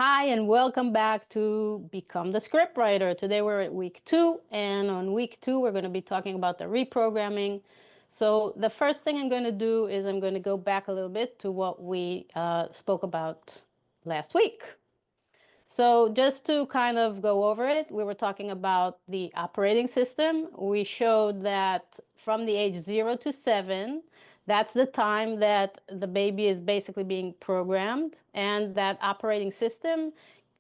Hi, and welcome back to Become the Scriptwriter. Today we're at week 2, and on week 2 we're going to be talking about the reprogramming. So the first thing I'm going to do is I'm going to go back a little bit to what we spoke about last week. So just to kind of go over it, we were talking about the operating system. We showed that from the age 0 to 7, that's the time that the baby is basically being programmed, and that operating system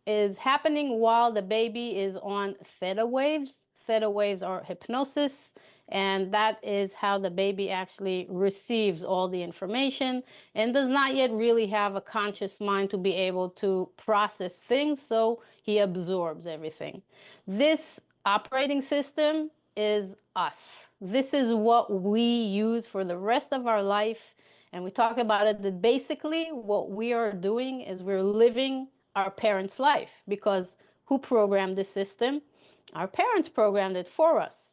is happening while the baby is on theta waves. Theta waves are hypnosis, and that is how the baby actually receives all the information and does not yet really have a conscious mind to be able to process things, so he absorbs everything. This operating system is us. This is what we use for the rest of our life. And we talked about it, that basically what we are doing is we're living our parents' life, because who programmed the system? Our parents programmed it for us.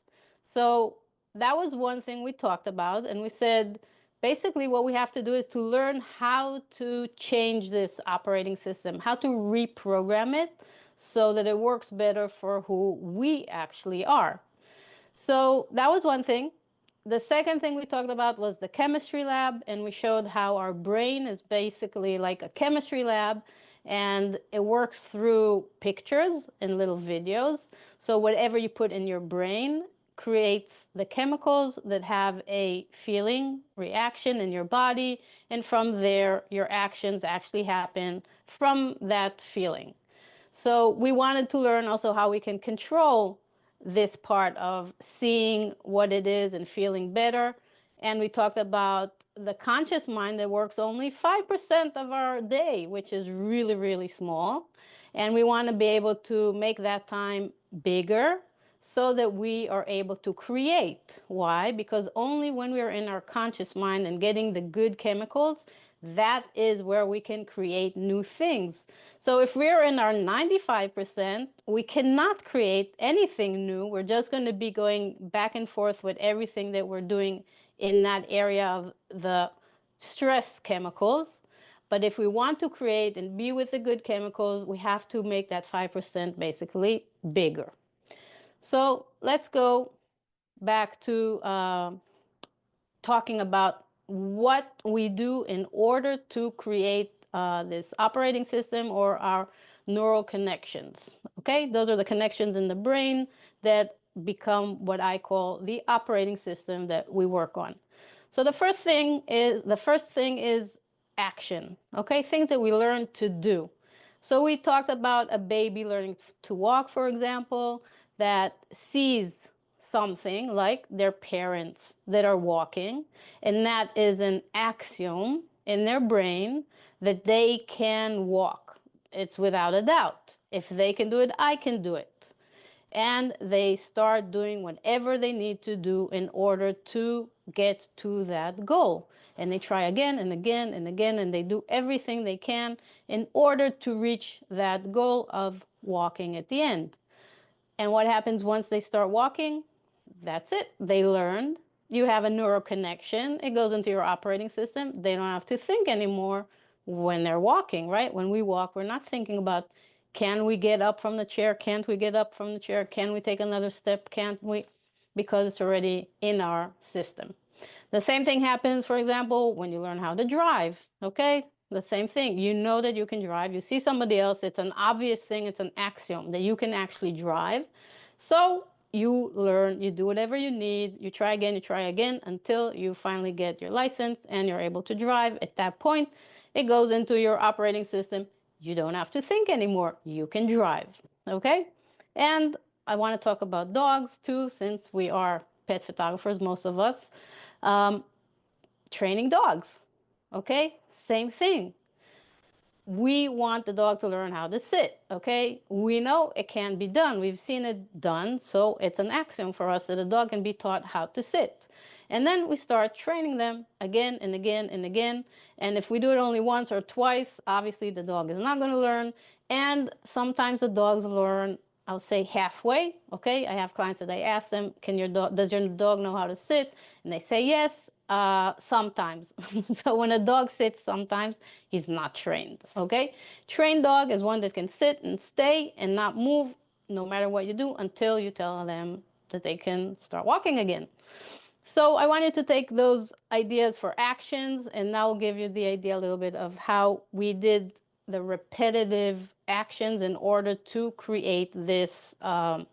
So that was one thing we talked about, and we said basically what we have to do is to learn how to change this operating system, how to reprogram it so that it works better for who we actually are. So that was one thing. The second thing we talked about was the chemistry lab, and we showed how our brain is basically like a chemistry lab, and it works through pictures and little videos. So whatever you put in your brain creates the chemicals that have a feeling reaction in your body, and from there your actions actually happen from that feeling. So we wanted to learn also how we can control this part of seeing what it is and feeling better. And we talked about the conscious mind that works only 5% of our day, which is really, really small. And we want to be able to make that time bigger so that we are able to create. Why? Because only when we are in our conscious mind and getting the good chemicals, that is where we can create new things. So if we're in our 95%, we cannot create anything new. We're just going to be going back and forth with everything that we're doing in that area of the stress chemicals. But if we want to create and be with the good chemicals, we have to make that 5% basically bigger. So let's go back to talking about what we do in order to create this operating system or our neural connections. Okay, those are the connections in the brain that become what I call the operating system that we work on. So the first thing is action. Okay, things that we learn to do. So we talked about a baby learning to walk, for example, that sees something like their parents that are walking, and that is an axiom in their brain that they can walk. It's without a doubt. If they can do it, I can do it. And they start doing whatever they need to do in order to get to that goal. And they try again and again and again, and they do everything they can in order to reach that goal of walking at the end. And what happens once they start walking? That's it. They learned. You have a neural connection. It goes into your operating system. They don't have to think anymore when they're walking, right? When we walk, we're not thinking about, can we get up from the chair? Can't we get up from the chair? Can we take another step? Can't we? Because it's already in our system. The same thing happens, for example, when you learn how to drive, okay? The same thing. You know that you can drive. You see somebody else. It's an obvious thing. It's an axiom that you can actually drive. So you learn, you do whatever you need, you try again until you finally get your license and you're able to drive. At that point, it goes into your operating system. You don't have to think anymore. You can drive, okay? And I want to talk about dogs too, since we are pet photographers, most of us. Um, Training dogs, okay? Same thing. We want the dog to learn how to sit, okay? We know it can be done. We've seen it done, so it's an axiom for us that a dog can be taught how to sit. And then we start training them again and again and again. And if we do it only once or twice, obviously the dog is not going to learn. And sometimes the dogs learn, I'll say halfway, okay? I have clients that I ask them, does your dog know how to sit? And they say yes. sometimes. So when a dog sits sometimes, he's not trained, okay? Trained dog is one that can sit and stay and not move no matter what you do until you tell them that they can start walking again. So I wanted to take those ideas for actions, and now I'll give you the idea a little bit of how we did the repetitive actions in order to create this uh,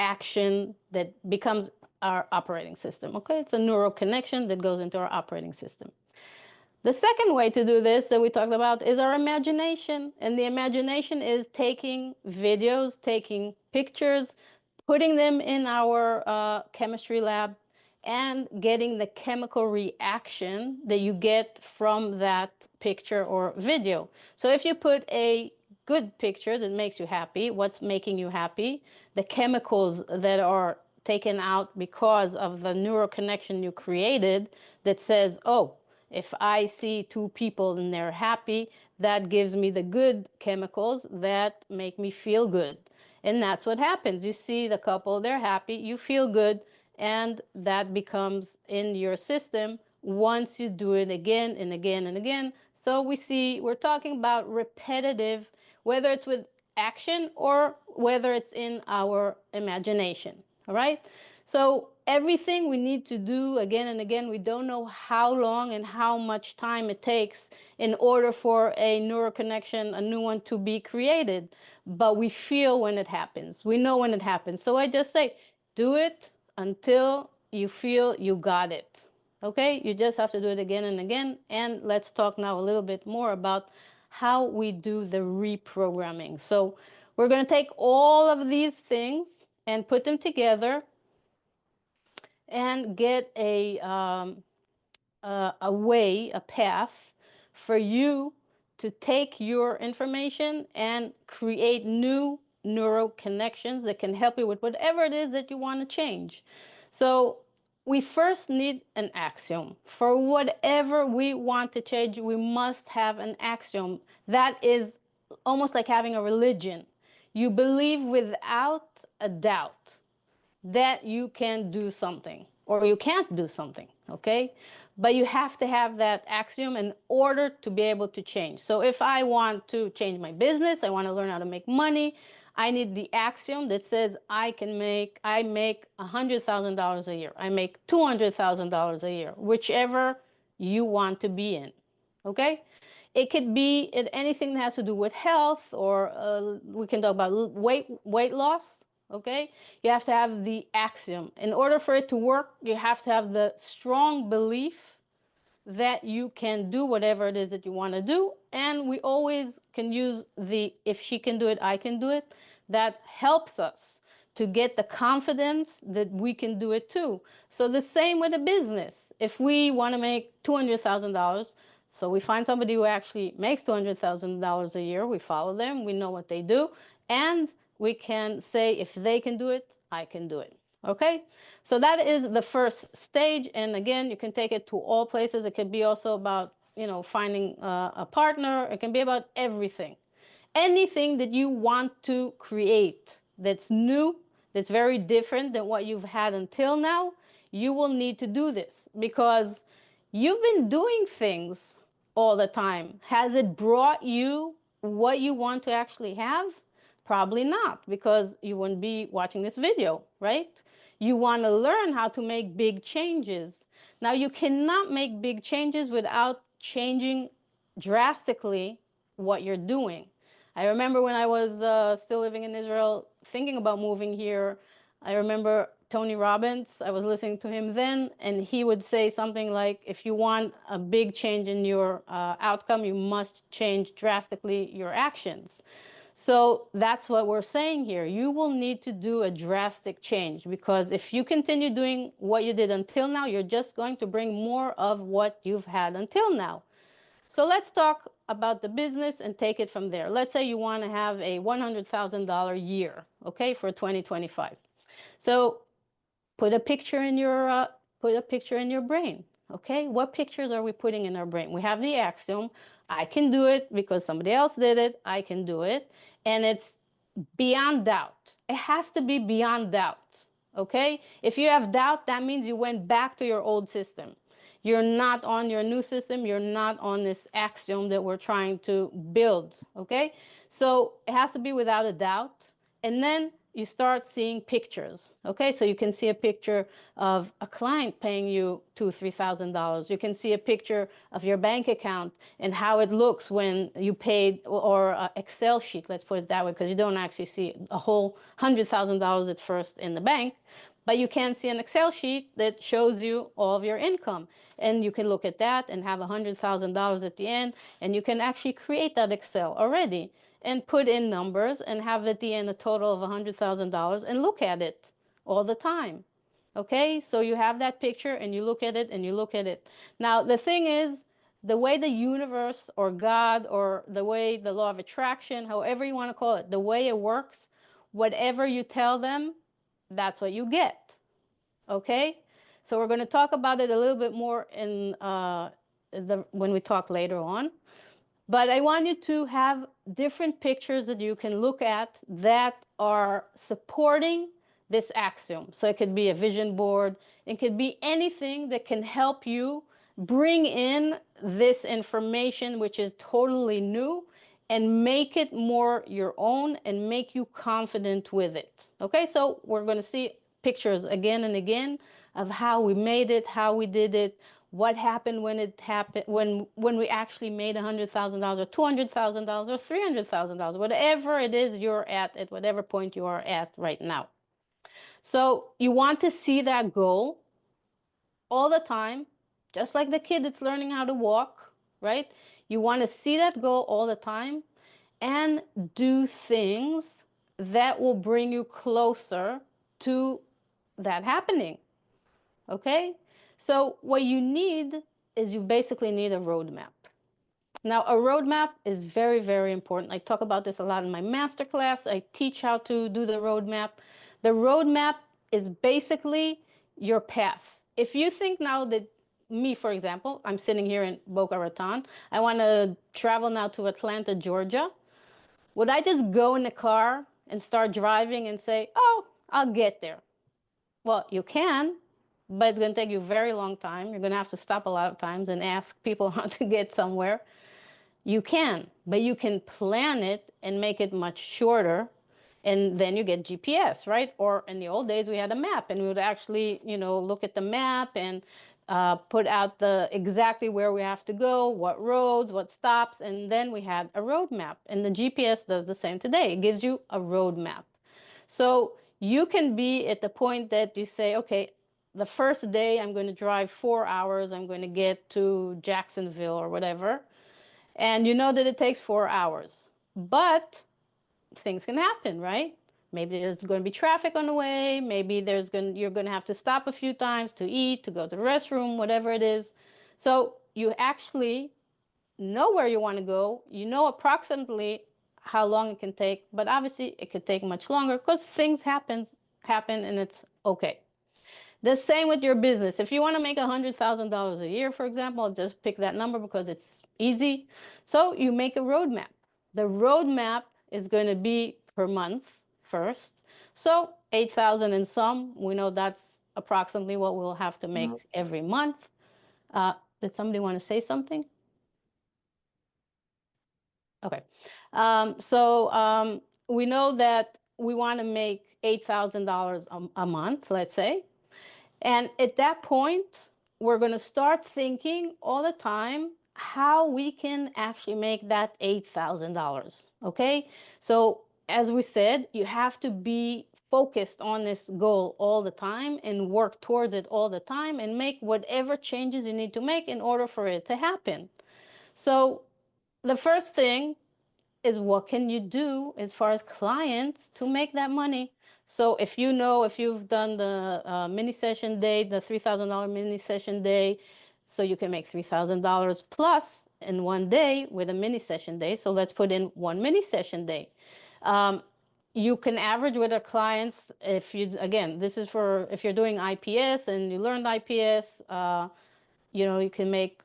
action that becomes our operating system. Okay, it's a neural connection that goes into our operating system. The second way to do this that we talked about is our imagination. And the imagination is taking videos, taking pictures, putting them in our chemistry lab, and getting the chemical reaction that you get from that picture or video. So if you put a good picture that makes you happy, what's making you happy, the chemicals that are taken out because of the neural connection you created that says, oh, if I see two people and they're happy, that gives me the good chemicals that make me feel good. And that's what happens. You see the couple, they're happy, you feel good, and that becomes in your system once you do it again and again and again. So we're talking about repetitive, whether it's with action or whether it's in our imagination. All right? So everything we need to do again and again, we don't know how long and how much time it takes in order for a neural connection, a new one, to be created. But we feel when it happens. We know when it happens. So I just say, do it until you feel you got it. Okay? You just have to do it again and again. And let's talk now a little bit more about how we do the reprogramming. So we're going to take all of these things and put them together and get a way, a path for you to take your information and create new neural connections that can help you with whatever it is that you want to change. So we first need an axiom. For whatever we want to change, we must have an axiom. That is almost like having a religion. You believe without a doubt that you can do something or you can't do something, okay? But you have to have that axiom in order to be able to change. So if I want to change my business, I want to learn how to make money, I need the axiom that says I make $100,000 a year. I make $200,000 a year, whichever you want to be in, okay? It could be anything that has to do with health, or we can talk about weight loss, okay? You have to have the axiom. In order for it to work, you have to have the strong belief that you can do whatever it is that you want to do. And we always can use the if she can do it, I can do it. That helps us to get the confidence that we can do it too. So the same with a business. If we want to make $200,000, so we find somebody who actually makes $200,000 a year, we follow them, we know what they do, and we can say, if they can do it, I can do it. Okay? So that is the first stage. And again, you can take it to all places. It could be also about, finding a partner. It can be about everything. Anything that you want to create that's new, that's very different than what you've had until now, you will need to do this because you've been doing things all the time. Has it brought you what you want to actually have? Probably not, because you wouldn't be watching this video, right? You want to learn how to make big changes. Now, you cannot make big changes without changing drastically what you're doing. I remember when I was still living in Israel, thinking about moving here, I remember Tony Robbins. I was listening to him then, and he would say something like, if you want a big change in your outcome, you must change drastically your actions. So that's what we're saying here. You will need to do a drastic change, because if you continue doing what you did until now, you're just going to bring more of what you've had until now. So let's talk about the business and take it from there. Let's say you want to have a $100,000 year, okay, for 2025. So put a picture in your brain. Okay, what pictures are we putting in our brain? We have the axiom, I can do it because somebody else did it, I can do it, and it's beyond doubt. It has to be beyond doubt. okay? If you have doubt, that means you went back to your old system. You're not on your new system. You're not on this axiom that we're trying to build, okay? So it has to be without a doubt. And then you start seeing pictures, okay? So you can see a picture of a client paying you $2,000, $3,000. You can see a picture of your bank account and how it looks when you paid, or an Excel sheet, let's put it that way, because you don't actually see a whole $100,000 at first in the bank, but you can see an Excel sheet that shows you all of your income. And you can look at that and have $100,000 at the end, and you can actually create that Excel already and put in numbers and have at the end a total of $100,000 and look at it all the time. Okay, so you have that picture and you look at it and you look at it. Now, the thing is, the way the universe or God or the way the law of attraction, however you want to call it, the way it works, whatever you tell them, that's what you get. Okay, so we're going to talk about it a little bit more in when we talk later on. But I want you to have different pictures that you can look at that are supporting this axiom. So it could be a vision board. It could be anything that can help you bring in this information, which is totally new, and make it more your own and make you confident with it. Okay, so we're going to see pictures again and again of how we made it, how we did it, what happened when it happened, when we actually made $100,000 or $200,000 or $300,000, whatever it is you're at whatever point you are at right now. So you want to see that goal all the time, just like the kid that's learning how to walk, right? You want to see that goal all the time and do things that will bring you closer to that happening. Okay? So what you need is you basically need a roadmap. Now, a roadmap is very, very important. I talk about this a lot in my masterclass. I teach how to do the roadmap. The roadmap is basically your path. If you think now that me, for example, I'm sitting here in Boca Raton. I want to travel now to Atlanta, Georgia. Would I just go in the car and start driving and say, oh, I'll get there? Well, you can, but it's going to take you a very long time. You're going to have to stop a lot of times and ask people how to get somewhere. You can, but you can plan it and make it much shorter. And then you get GPS, right? Or in the old days, we had a map, and we would actually, look at the map and put out exactly where we have to go, what roads, what stops, and then we had a road map. And the GPS does the same today. It gives you a road map. So you can be at the point that you say, okay, the first day I'm going to drive 4 hours. I'm going to get to Jacksonville or whatever. And you know that it takes 4 hours. But things can happen, right? Maybe there's going to be traffic on the way. Maybe you're going to have to stop a few times to eat, to go to the restroom, whatever it is. So you actually know where you want to go. You know approximately how long it can take, but obviously it could take much longer because things happen and it's okay. The same with your business. If you want to make $100,000 a year, for example, just pick that number because it's easy. So you make a roadmap. The roadmap is going to be per month first. So 8,000 and some, we know that's approximately what we'll have to make every month. Did somebody want to say something? Okay. We know that we want to make $8,000 a month, let's say. And at that point, we're going to start thinking all the time how we can actually make that $8,000. Okay. So as we said, you have to be focused on this goal all the time and work towards it all the time and make whatever changes you need to make in order for it to happen. So the first thing is, what can you do as far as clients to make that money? So if you've done the mini session day, the $3,000 mini session day, so you can make $3,000 plus in one day with a mini session day. So let's put in one mini session day. You can average with our clients. This is for if you're doing IPS and you learned IPS, you can make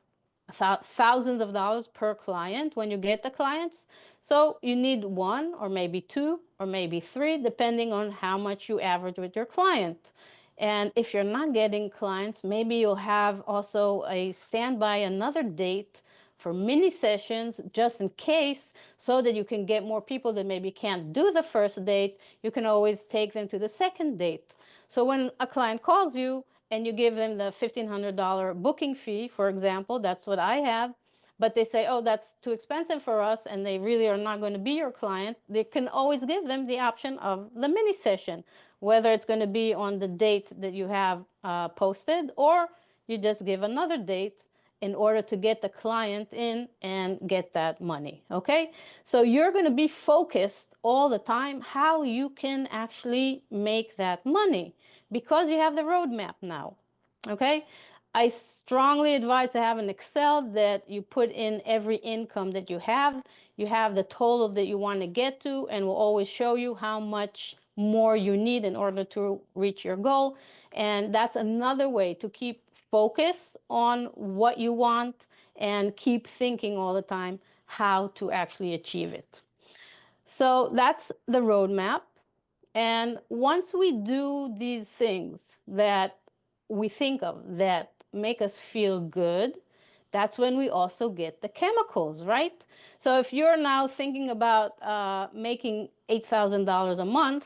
thousands of dollars per client when you get the clients. So you need one or maybe two or maybe three, depending on how much you average with your client. And if you're not getting clients, maybe you'll have also a standby another date for mini sessions just in case, so that you can get more people that maybe can't do the first date. You can always take them to the second date. So when a client calls you and you give them the $1,500 booking fee, for example, that's what I have, but they say, oh, that's too expensive for us, and they really are not going to be your client, they can always give them the option of the mini session, whether it's going to be on the date that you have posted, or you just give another date in order to get the client in and get that money, okay? So you're going to be focused all the time how you can actually make that money, because you have the roadmap now, okay? I strongly advise to have an Excel that you put in every income that you have. You have the total that you want to get to, and will always show you how much more you need in order to reach your goal. And that's another way to keep focus on what you want and keep thinking all the time how to actually achieve it. So that's the roadmap. And once we do these things that we think of that make us feel good, that's when we also get the chemicals, right? So if you're now thinking about making $8,000 a month,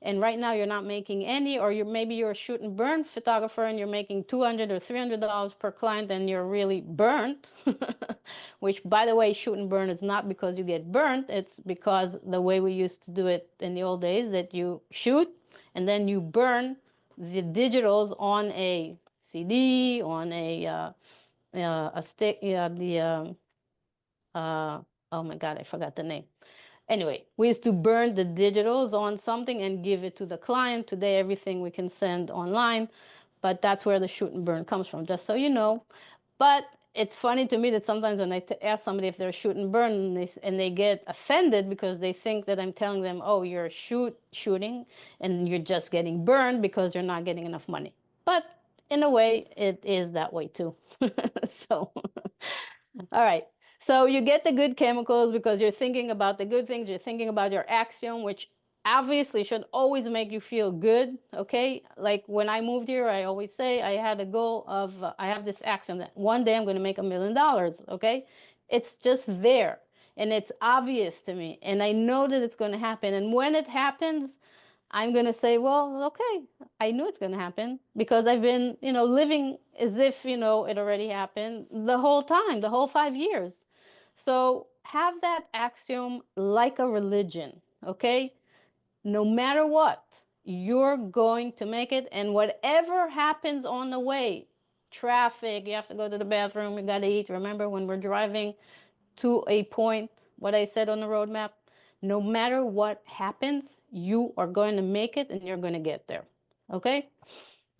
and right now you're not making any, or maybe you're a shoot and burn photographer and you're making $200 or $300 per client and you're really burnt, which, by the way, shoot and burn is not because you get burnt, it's because the way we used to do it in the old days, that you shoot and then you burn the digitals on a CD, on a stick, oh my God, I forgot the name. Anyway, we used to burn the digitals on something and give it to the client. Today, everything we can send online, but that's where the shoot and burn comes from, just so you know. But it's funny to me that sometimes when I ask somebody if they're shoot and burn, and they get offended because they think that I'm telling them, oh, you're shooting and you're just getting burned because you're not getting enough money. But in a way, it is that way too. So, all right. So you get the good chemicals because you're thinking about the good things. You're thinking about your axiom, which obviously should always make you feel good, okay? Like when I moved here, I always say I had a goal of, I have this axiom that one day I'm going to make $1 million, okay? It's just there, and it's obvious to me, and I know that it's going to happen. And when it happens, I'm going to say, well, okay, I knew it's going to happen because I've been, living as if, it already happened the whole time, the whole 5 years. So have that axiom like a religion, okay? No matter what, you're going to make it. And whatever happens on the way, traffic, you have to go to the bathroom, you got to eat. Remember when we're driving to a point, what I said on the roadmap, no matter what happens, you are going to make it and you're going to get there. Okay?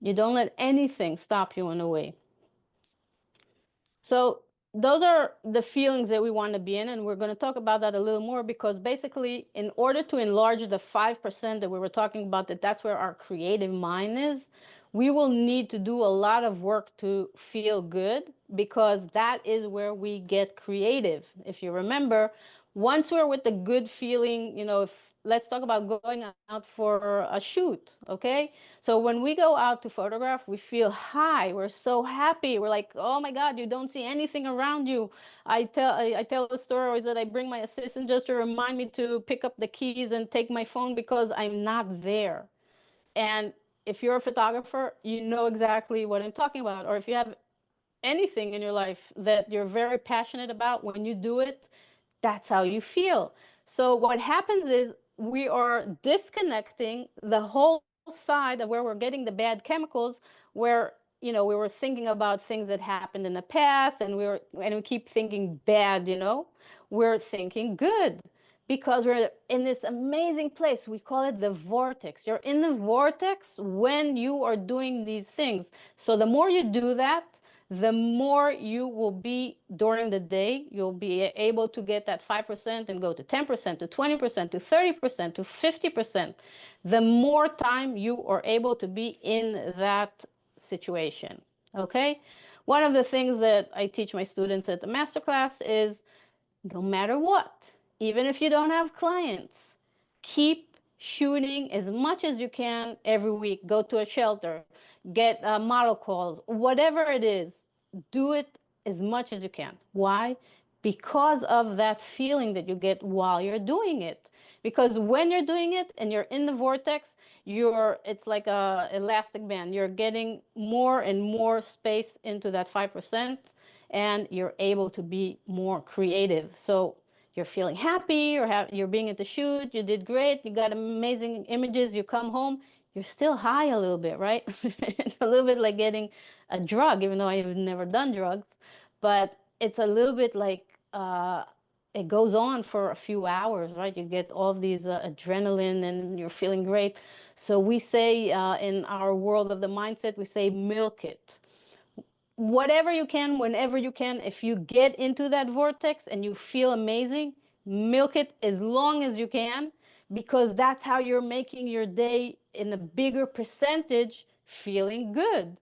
You don't let anything stop you on the way. So those are the feelings that we want to be in, and we're going to talk about that a little more, because basically, in order to enlarge the 5% that we were talking about, that's where our creative mind is, we will need to do a lot of work to feel good, because that is where we get creative. If you remember, once we're with the good feeling, if let's talk about going out for a shoot, okay? So when we go out to photograph, we feel high. We're so happy. We're like, oh my God, you don't see anything around you. I tell the story always that I bring my assistant just to remind me to pick up the keys and take my phone because I'm not there. And if you're a photographer, you know exactly what I'm talking about. Or if you have anything in your life that you're very passionate about, when you do it, that's how you feel. So what happens is we are disconnecting the whole side of where we're getting the bad chemicals, where we were thinking about things that happened in the past, and we keep thinking bad. We're thinking good because we're in this amazing place. We call it the vortex. You're in the vortex when you are doing these things. So the more you do that, the more you will be during the day. You'll be able to get that 5% and go to 10%, to 20%, to 30%, to 50%. The more time you are able to be in that situation, okay? One of the things that I teach my students at the masterclass is no matter what, even if you don't have clients, keep shooting as much as you can every week. Go to a shelter, get model calls, whatever it is, do it as much as you can. Why? Because of that feeling that you get while you're doing it. Because when you're doing it and you're in the vortex, it's like a elastic band. You're getting more and more space into that 5%, and you're able to be more creative. So you're feeling happy, or you're being at the shoot, you did great, you got amazing images, you come home, you're still high a little bit, right? It's a little bit like getting a drug, even though I've never done drugs, but it's a little bit like it goes on for a few hours, right? You get all these adrenaline and you're feeling great. So we say in our world of the mindset, we say milk it. Whatever you can, whenever you can, if you get into that vortex and you feel amazing, milk it as long as you can, because that's how you're making your day in a bigger percentage feeling good.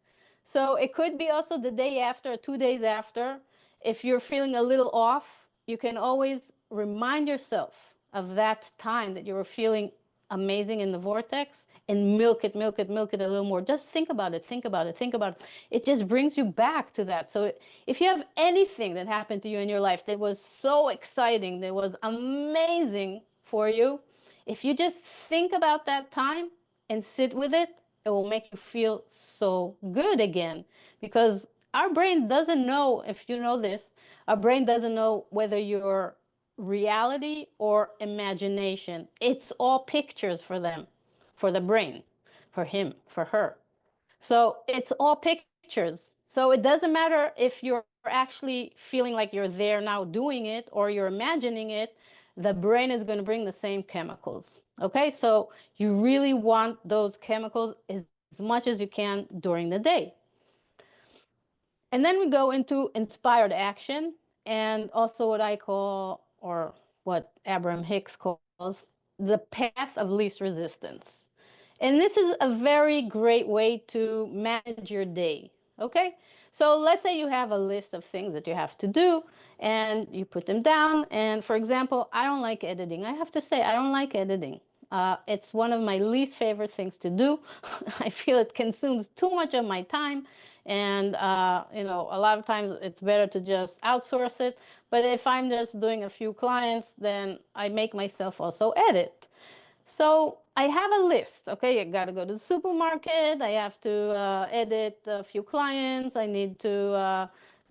So it could be also the day after, 2 days after. If you're feeling a little off, you can always remind yourself of that time that you were feeling amazing in the vortex, and milk it, milk it, milk it a little more. Just think about it, think about it, think about it. It just brings you back to that. So if you have anything that happened to you in your life that was so exciting, that was amazing for you, if you just think about that time and sit with it, it will make you feel so good again. Because our brain doesn't know, if you know this, our brain doesn't know whether you're reality or imagination. It's all pictures for them, for the brain, for him, for her. So it's all pictures. So it doesn't matter if you're actually feeling like you're there now doing it or you're imagining it, the brain is going to bring the same chemicals. Okay, so you really want those chemicals as much as you can during the day. And then we go into inspired action, and also what I call, or what Abraham Hicks calls, the path of least resistance. And this is a very great way to manage your day. Okay, so let's say you have a list of things that you have to do and you put them down. And for example, I don't like editing. I have to say, I don't like editing. It's one of my least favorite things to do. I feel it consumes too much of my time, and a lot of times it's better to just outsource it. But if I'm just doing a few clients, then I make myself also edit. So I have a list. Okay, I got to go to the supermarket. I have to edit a few clients. I need to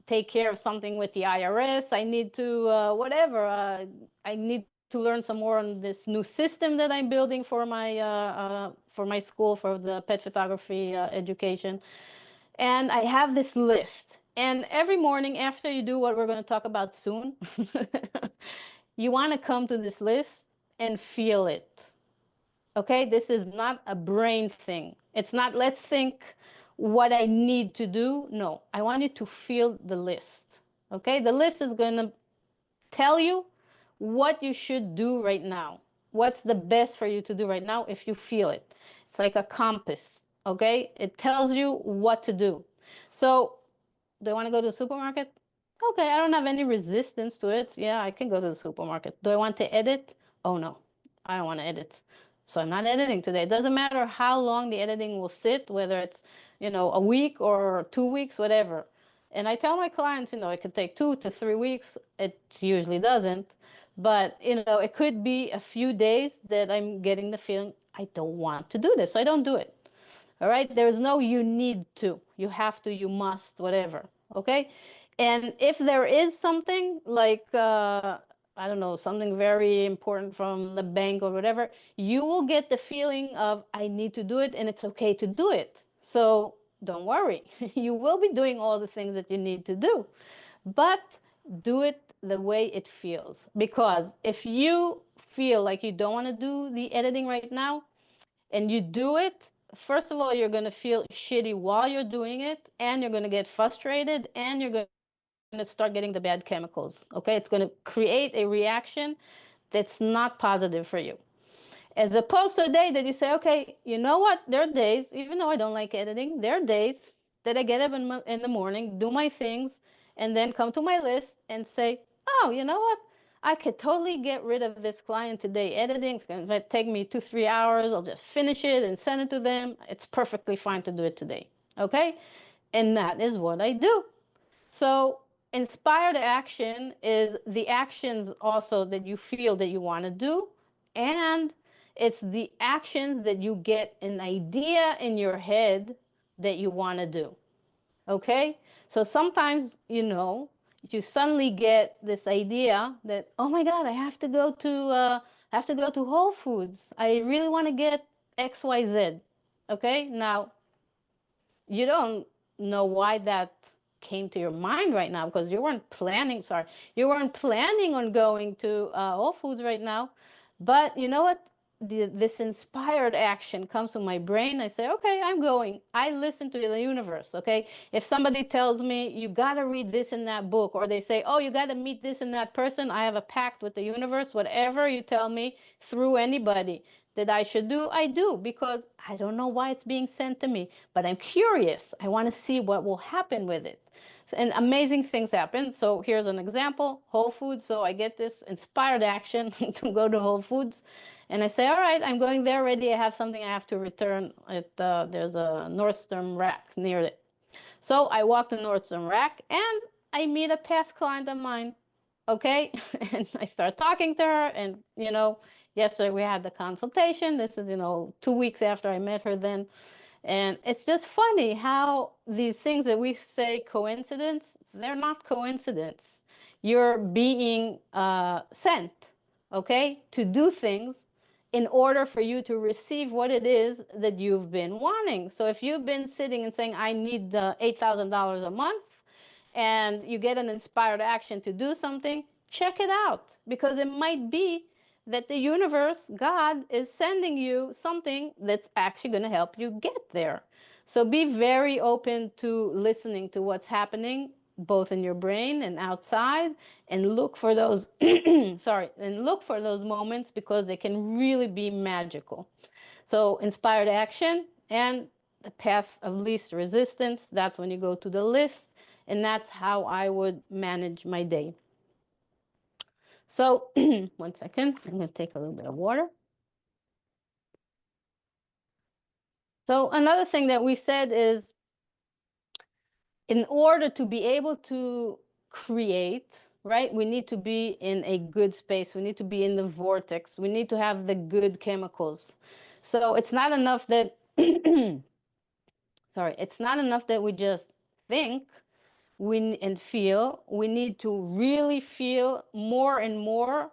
take care of something with the IRS. I need to whatever. I need to learn some more on this new system that I'm building for my school for the pet photography education. And I have this list. And every morning after you do what we're going to talk about soon, you want to come to this list and feel it. Okay, this is not a brain thing. It's not, let's think what I need to do. No, I want you to feel the list. Okay, the list is going to tell you what you should do right now. What's the best for you to do right now if you feel it? It's like a compass. Okay, it tells you what to do. So, do I want to go to the supermarket? Okay, I don't have any resistance to it. Yeah, I can go to the supermarket. Do I want to edit? Oh no, I don't want to edit. So I'm not editing today. It doesn't matter how long the editing will sit, whether it's, a week or 2 weeks, whatever. And I tell my clients, it could take 2 to 3 weeks. It usually doesn't. But, it could be a few days that I'm getting the feeling I don't want to do this. So I don't do it. All right. There's no you need to, you have to, you must, whatever. Okay. And if there is something like, I don't know, something very important from the bank or whatever, you will get the feeling of, I need to do it and it's okay to do it. So don't worry. You will be doing all the things that you need to do, but do it the way it feels. Because if you feel like you don't want to do the editing right now and you do it, first of all, you're going to feel shitty while you're doing it, and you're going to get frustrated, and you're going to start getting the bad chemicals. Okay, it's going to create a reaction that's not positive for you. As opposed to a day that you say, okay, you know what? There are days, even though I don't like editing, there are days that I get up in the morning, do my things, and then come to my list and say, oh, you know what? I could totally get rid of this client today. Editing is going to take me 2-3 hours. I'll just finish it and send it to them. It's perfectly fine to do it today. Okay? And that is what I do. So inspired action is the actions also that you feel that you want to do, and it's the actions that you get an idea in your head that you want to do. Okay? So sometimes, you suddenly get this idea that, oh my God, I have to go to Whole Foods. I really want to get XYZ. Okay? Now, you don't know why that came to your mind right now, because you weren't planning, on going to Whole Foods right now. But you know what? This inspired action comes to my brain. I say, okay, I'm going. I listen to the universe. Okay. If somebody tells me you got to read this in that book, or they say, oh, you got to meet this and that person, I have a pact with the universe. Whatever you tell me through anybody that I should do, I do, because I don't know why it's being sent to me, but I'm curious. I want to see what will happen with it. And amazing things happen. So here's an example, Whole Foods. So I get this inspired action to go to Whole Foods. And I say, all right, I'm going there already. I have something I have to return. There's a Nordstrom rack near it. So I walk to Nordstrom rack and I meet a past client of mine. Okay. And I start talking to her. And, yesterday we had the consultation. This is, 2 weeks after I met her then. And it's just funny how these things that we say coincidence, they're not coincidence. You're being sent, okay, to do things in order for you to receive what it is that you've been wanting. So if you've been sitting and saying, I need $8,000 a month, and you get an inspired action to do something, check it out, because it might be that the universe, God, is sending you something that's actually going to help you get there. So be very open to listening to what's happening both in your brain and outside, and look for those look for those moments, because they can really be magical. So inspired action and the path of least resistance, that's when you go to the list, and that's how I would manage my day. So 1 second, I'm going to take a little bit of water. So another thing that we said is, in order to be able to create, right, we need to be in a good space. We need to be in the vortex. We need to have the good chemicals. So it's not enough that, it's not enough that we just think and feel. We need to really feel more and more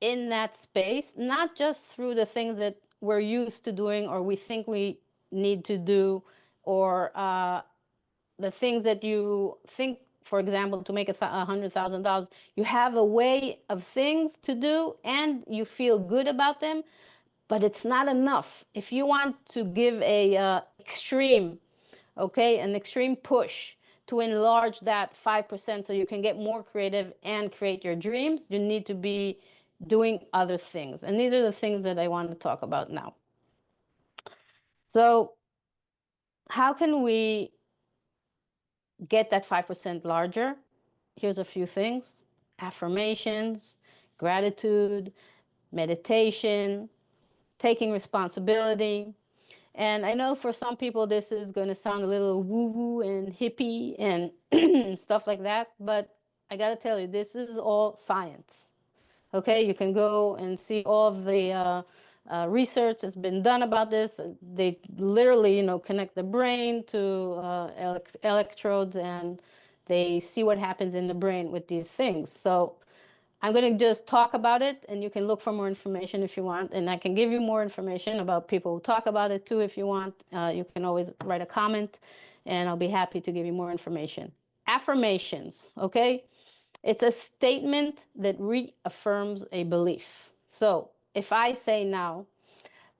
in that space, not just through the things that we're used to doing or we think we need to do, or the things that you think, for example, to make $100,000, you have a way of things to do and you feel good about them, but it's not enough. If you want to give an extreme push to enlarge that 5% so you can get more creative and create your dreams, you need to be doing other things. And these are the things that I want to talk about now. So how can we get that 5% larger? Here's a few things: affirmations, gratitude, meditation, taking responsibility. And I know for some people this is going to sound a little woo-woo and hippie and stuff like that, but I got to tell you, this is all science. Okay, you can go and see all of the research that's been done about this. They literally, connect the brain to electrodes, and they see what happens in the brain with these things. So I'm going to just talk about it, and you can look for more information if you want, and I can give you more information about people who talk about it too if you want. You can always write a comment, and I'll be happy to give you more information. Affirmations, okay? It's a statement that reaffirms a belief. So if I say now,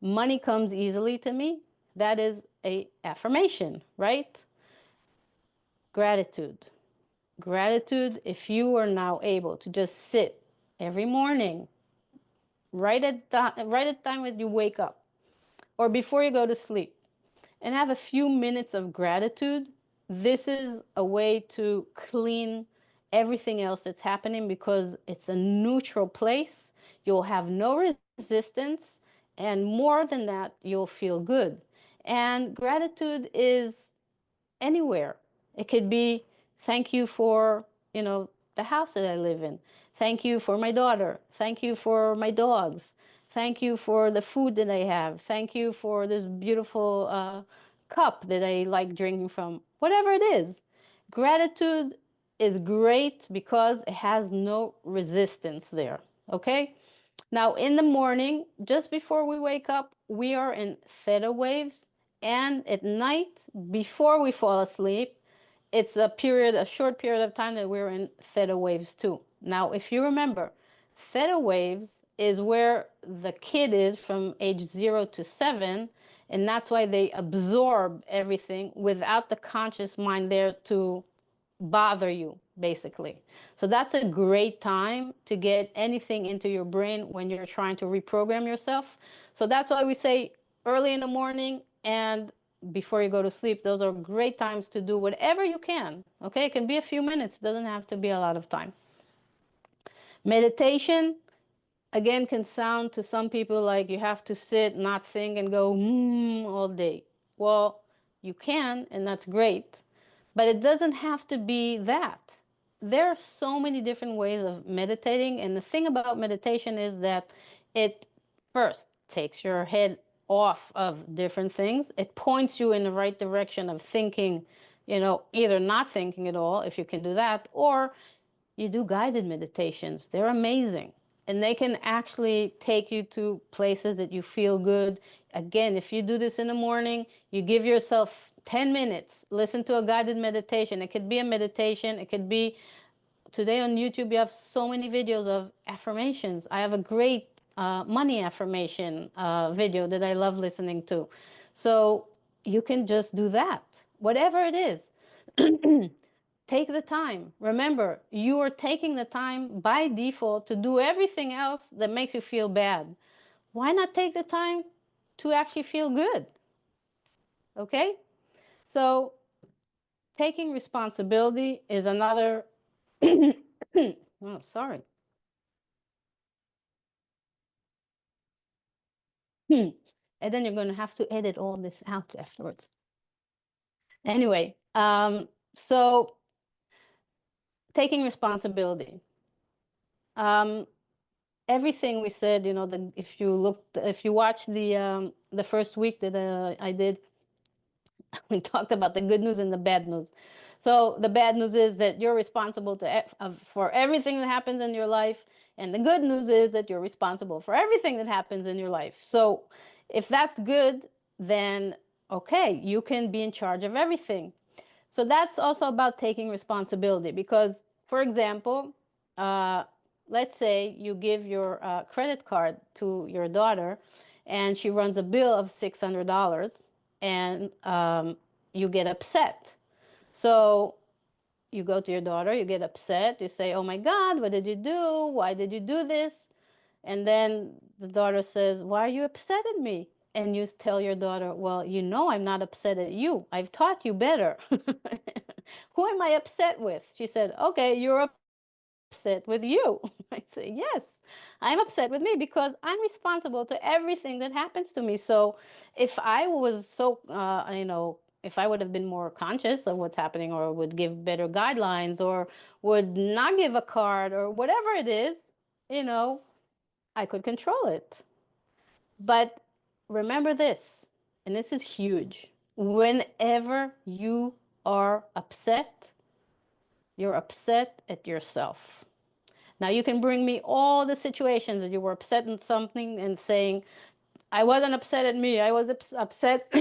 money comes easily to me, that is an affirmation, right? Gratitude. Gratitude, if you are now able to just sit every morning, right at the time when you wake up or before you go to sleep, and have a few minutes of gratitude, this is a way to clean everything else that's happening because it's a neutral place. You'll have no resistance, and more than that, you'll feel good. And gratitude is anywhere. It could be thank you for, the house that I live in. Thank you for my daughter. Thank you for my dogs. Thank you for the food that I have. Thank you for this beautiful cup that I like drinking from. Whatever it is, gratitude is great because it has no resistance there. Okay? Now, in the morning, just before we wake up, we are in theta waves. And at night, before we fall asleep, it's a short period of time that we're in theta waves too. Now, if you remember, theta waves is where the kid is from age 0 to 7, and that's why they absorb everything without the conscious mind there to bother you, basically. So that's a great time to get anything into your brain when you're trying to reprogram yourself. So that's why we say early in the morning and before you go to sleep. Those are great times to do whatever you can. Okay, it can be a few minutes, doesn't have to be a lot of time. Meditation, again, can sound to some people like you have to sit, not think, and go all day. Well, you can, and that's great, but it doesn't have to be that. There are so many different ways of meditating, and the thing about meditation is that it first takes your head off of different things. It points you in the right direction of thinking, either not thinking at all, if you can do that, or you do guided meditations. They're amazing. And they can actually take you to places that you feel good. Again, if you do this in the morning, you give yourself 10 minutes, listen to a guided meditation. It could be a meditation. It could be, today on YouTube, you have so many videos of affirmations. I have a great money affirmation video that I love listening to. So you can just do that, whatever it is. Take the time. Remember, you are taking the time by default to do everything else that makes you feel bad. Why not take the time to actually feel good? Okay? So, taking responsibility is another. Oh, sorry. And then you're going to have to edit all this out afterwards. Anyway, so taking responsibility. Everything we said, if you watch the first week that I did, we talked about the good news and the bad news. So the bad news is that you're responsible for everything that happens in your life, and the good news is that you're responsible for everything that happens in your life. So if that's good, then okay, you can be in charge of everything. So that's also about taking responsibility because, for example, uh, let's say you give your credit card to your daughter and she runs a bill of $600 and you get upset. So you go to your daughter, you get upset, you say, oh my God, what did you do? Why did you do this? And then the daughter says, why are you upset at me? And you tell your daughter, well, I'm not upset at you. I've taught you better. Who am I upset with? She said, okay, you're upset with you. I say, yes, I'm upset with me because I'm responsible to everything that happens to me. So if I was if I would have been more conscious of what's happening or would give better guidelines or would not give a card or whatever it is, I could control it. But remember this, and this is huge. Whenever you are upset, you're upset at yourself. Now, you can bring me all the situations that you were upset in something and saying, I wasn't upset at me. I was upset.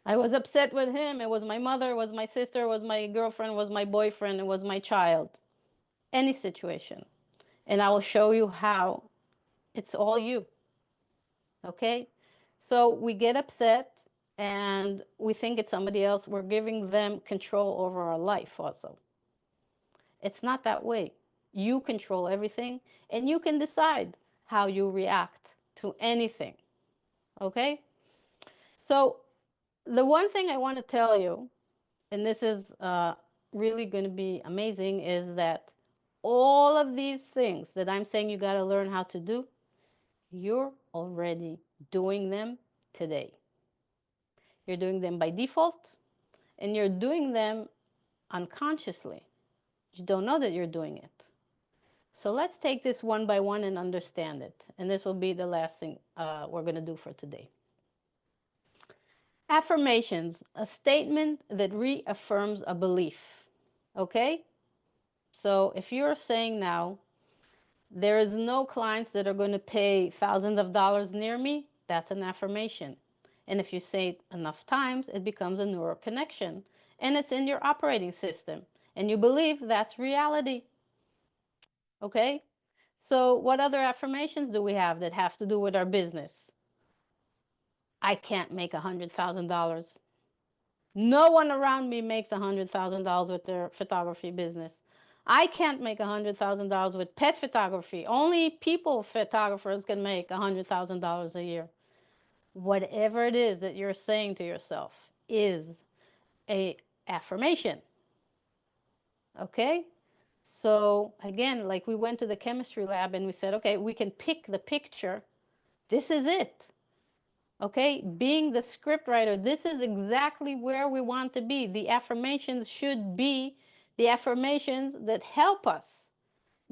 I was upset with him. It was my mother, it was my sister, it was my girlfriend, it was my boyfriend, it was my child. Any situation. And I will show you how it's all you. Okay? So we get upset and we think it's somebody else. We're giving them control over our life also. It's not that way. You control everything and you can decide how you react to anything. Okay? So the one thing I want to tell you, and this is really going to be amazing, is that all of these things that I'm saying you got to learn how to do, you're already doing them today. You're doing them by default, and you're doing them unconsciously. You don't know that you're doing it. So let's take this one by one and understand it. And this will be the last thing we're going to do for today. Affirmations, a statement that reaffirms a belief. Okay? So if you're saying now, there is no clients that are going to pay thousands of dollars near me, that's an affirmation. And if you say it enough times, it becomes a neural connection. And it's in your operating system. And you believe that's reality. Okay? So what other affirmations do we have that have to do with our business? I can't make $100,000. No one around me makes $100,000 with their photography business. I can't make $100,000 with pet photography. Only people photographers can make $100,000 a year. Whatever it is that you're saying to yourself is a affirmation. Okay? So again, like we went to the chemistry lab and we said, okay, we can pick the picture. This is it. Okay, being the script writer, this is exactly where we want to be. The affirmations should be the affirmations that help us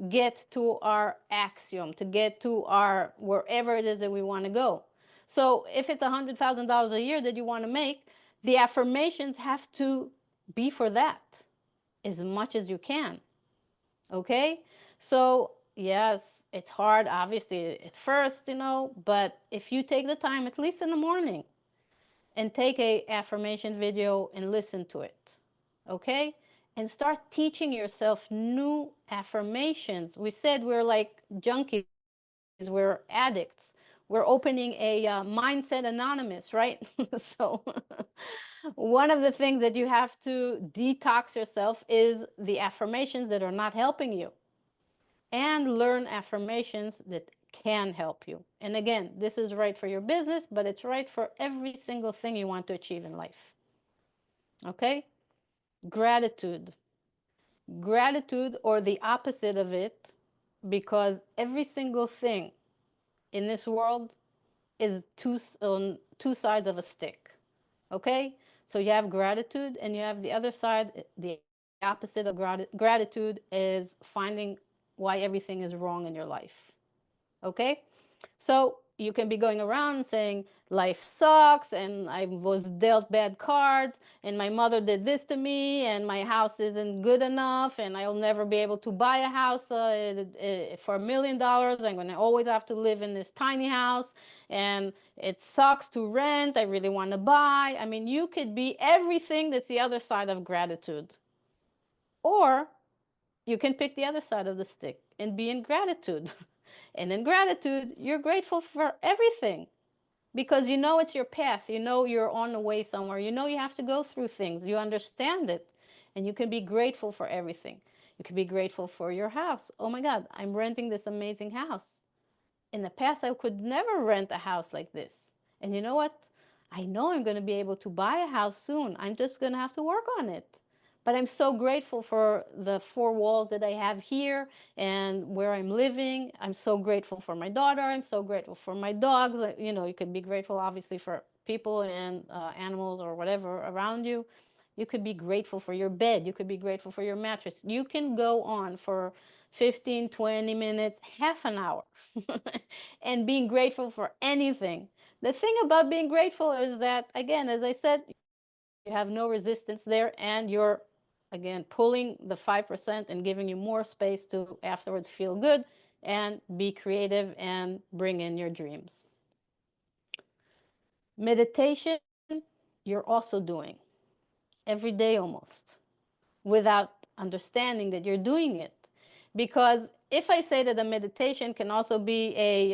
get to our axiom, to get to our wherever it is that we want to go. So if it's $100,000 a year that you want to make, the affirmations have to be for that as much as you can. Okay, so yes, it's hard obviously at first, but if you take the time at least in the morning and take a affirmation video and listen to it, okay, and start teaching yourself new affirmations. We said we're like junkies, we're addicts, we're opening a mindset anonymous, right? So one of the things that you have to detox yourself is the affirmations that are not helping you, and learn affirmations that can help you. And again, this is right for your business, but it's right for every single thing you want to achieve in life. Okay? Gratitude. Gratitude, or the opposite of it, because every single thing in this world is on two sides of a stick. Okay? So you have gratitude, and you have the other side. The opposite of gratitude is finding why everything is wrong in your life. Okay? So you can be going around saying, life sucks, and I was dealt bad cards, and my mother did this to me, and my house isn't good enough, and I'll never be able to buy a house for $1 million. I'm going to always have to live in this tiny house, and it sucks to rent. I really want to buy. I mean, you could be everything that's the other side of gratitude. Or you can pick the other side of the stick and be in gratitude. And in gratitude, you're grateful for everything because you know it's your path. You know you're on the way somewhere. You know you have to go through things. You understand it. And you can be grateful for everything. You can be grateful for your house. Oh my God, I'm renting this amazing house. In the past, I could never rent a house like this. And you know what? I know I'm going to be able to buy a house soon. I'm just going to have to work on it. But I'm so grateful for the four walls that I have here and where I'm living. I'm so grateful for my daughter. I'm so grateful for my dogs. You could be grateful, obviously, for people and animals or whatever around you. You could be grateful for your bed. You could be grateful for your mattress. You can go on for 15, 20 minutes, half an hour, and being grateful for anything. The thing about being grateful is that, again, as I said, you have no resistance there, and you're, again, pulling the 5% and giving you more space to afterwards feel good and be creative and bring in your dreams. Meditation, you're also doing every day almost without understanding that you're doing it. Because if I say that a meditation can also be a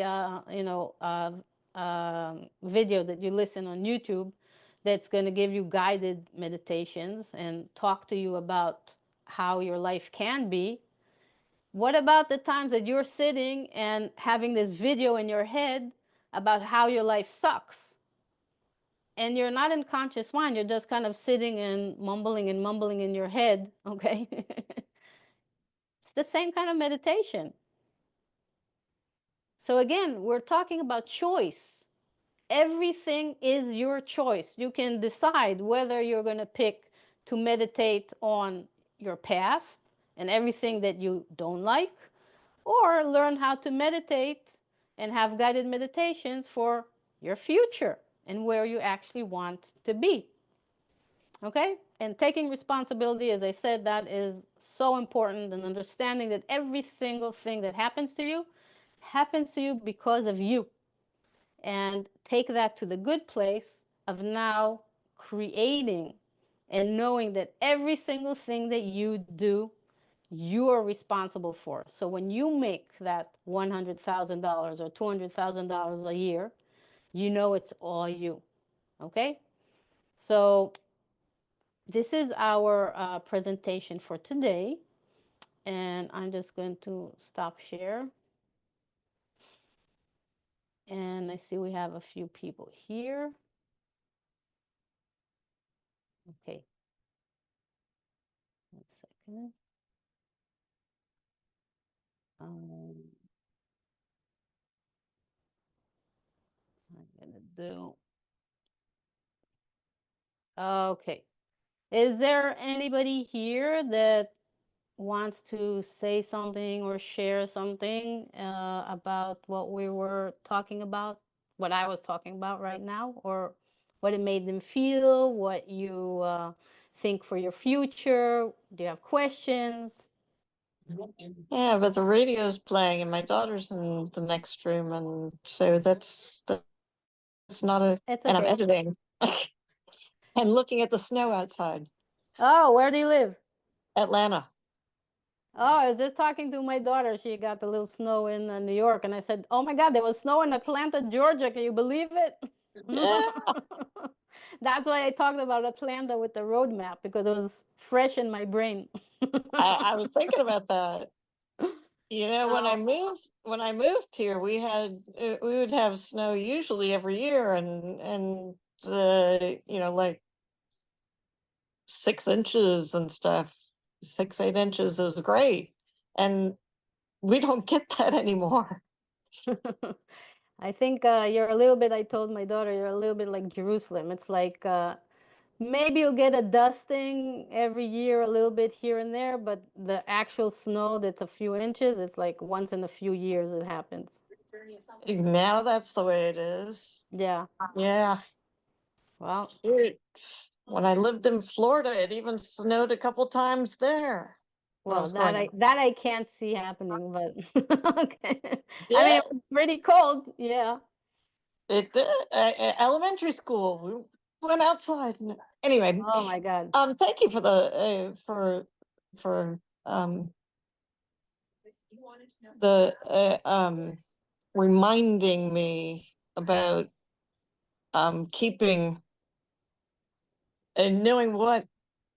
video that you listen on YouTube that's going to give you guided meditations and talk to you about how your life can be, what about the times that you're sitting and having this video in your head about how your life sucks? and you're not in conscious mind, you're just kind of sitting and mumbling in your head, okay? It's the same kind of meditation. So again, we're talking about choice. Everything is your choice. You can decide whether you're going to pick to meditate on your past and everything that you don't like, or learn how to meditate and have guided meditations for your future and where you actually want to be. Okay? And taking responsibility, as I said, that is so important, and understanding that every single thing that happens to you because of you. And take that to the good place of now creating and knowing that every single thing that you do, you are responsible for. So when you make that $100,000 or $200,000 a year, you know it's all you. Okay? So this is our presentation for today. And I'm just going to stop share. And I see we have a few people here. Okay. 1 second. I'm gonna do. Okay. Is there anybody here that wants to say something or share something about what we were talking about, what I was talking about right now, or what it made them feel, what you think for your future? Do you have questions? Yeah, but the radio's playing and my daughter's in the next room, and so that's not a. It's And I'm okay. editing and looking at the snow outside. Oh, where do you live? Atlanta. Oh, I was just talking to my daughter. She got the little snow in New York, and I said, "Oh my God, there was snow in Atlanta, Georgia. Can you believe it?" Yeah. That's why I talked about Atlanta with the road map, because it was fresh in my brain. I was thinking about that. You know, So, when I moved here, we would have snow usually every year, and like 6 inches and stuff, 6, 8 inches is great, and we don't get that anymore. I think you're a little bit, I told my daughter, you're a little bit like Jerusalem. It's like maybe you'll get a dusting every year, a little bit here and there, but the actual snow that's a few inches, it's like once in a few years it happens. Now that's the way it is. Yeah. Yeah. Well, Shoot. When I lived in Florida, it even snowed a couple times there. When I well, was growing up. that I can't see happening, but okay. I mean, Yeah, it was pretty cold. Yeah. it did. Elementary school, we went outside. Anyway, Oh my God. thank you for the for the reminding me about keeping and knowing what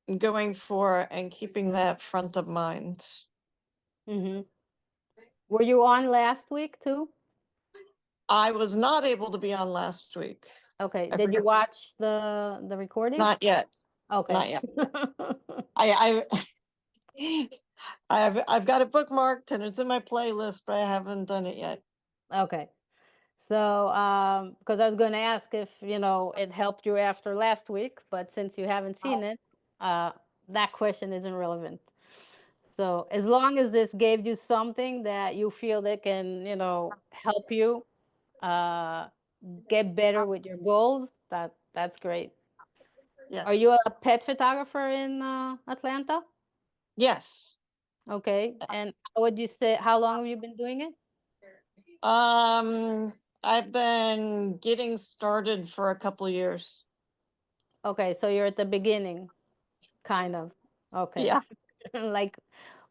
I'm going for and keeping that front of mind. Hmm. Were you on last week too? I was not able to be on last week. Okay. I Did you forgot. watch the recording? Not yet. Okay. Not yet. I I've got it bookmarked and it's in my playlist, but I haven't done it yet. Okay. So, because I was going to ask if, it helped you after last week, but since you haven't seen it, uh, that question isn't relevant. So, as long as this gave you something that you feel that can, help you uh, get better with your goals, that's great. Are you Yes. a pet photographer in Atlanta? Yes. Okay. And how would you say, how long have you been doing it? Um, I've been getting started for a couple of years. Okay, so you're at the beginning, kind of. Okay. Yeah. Like,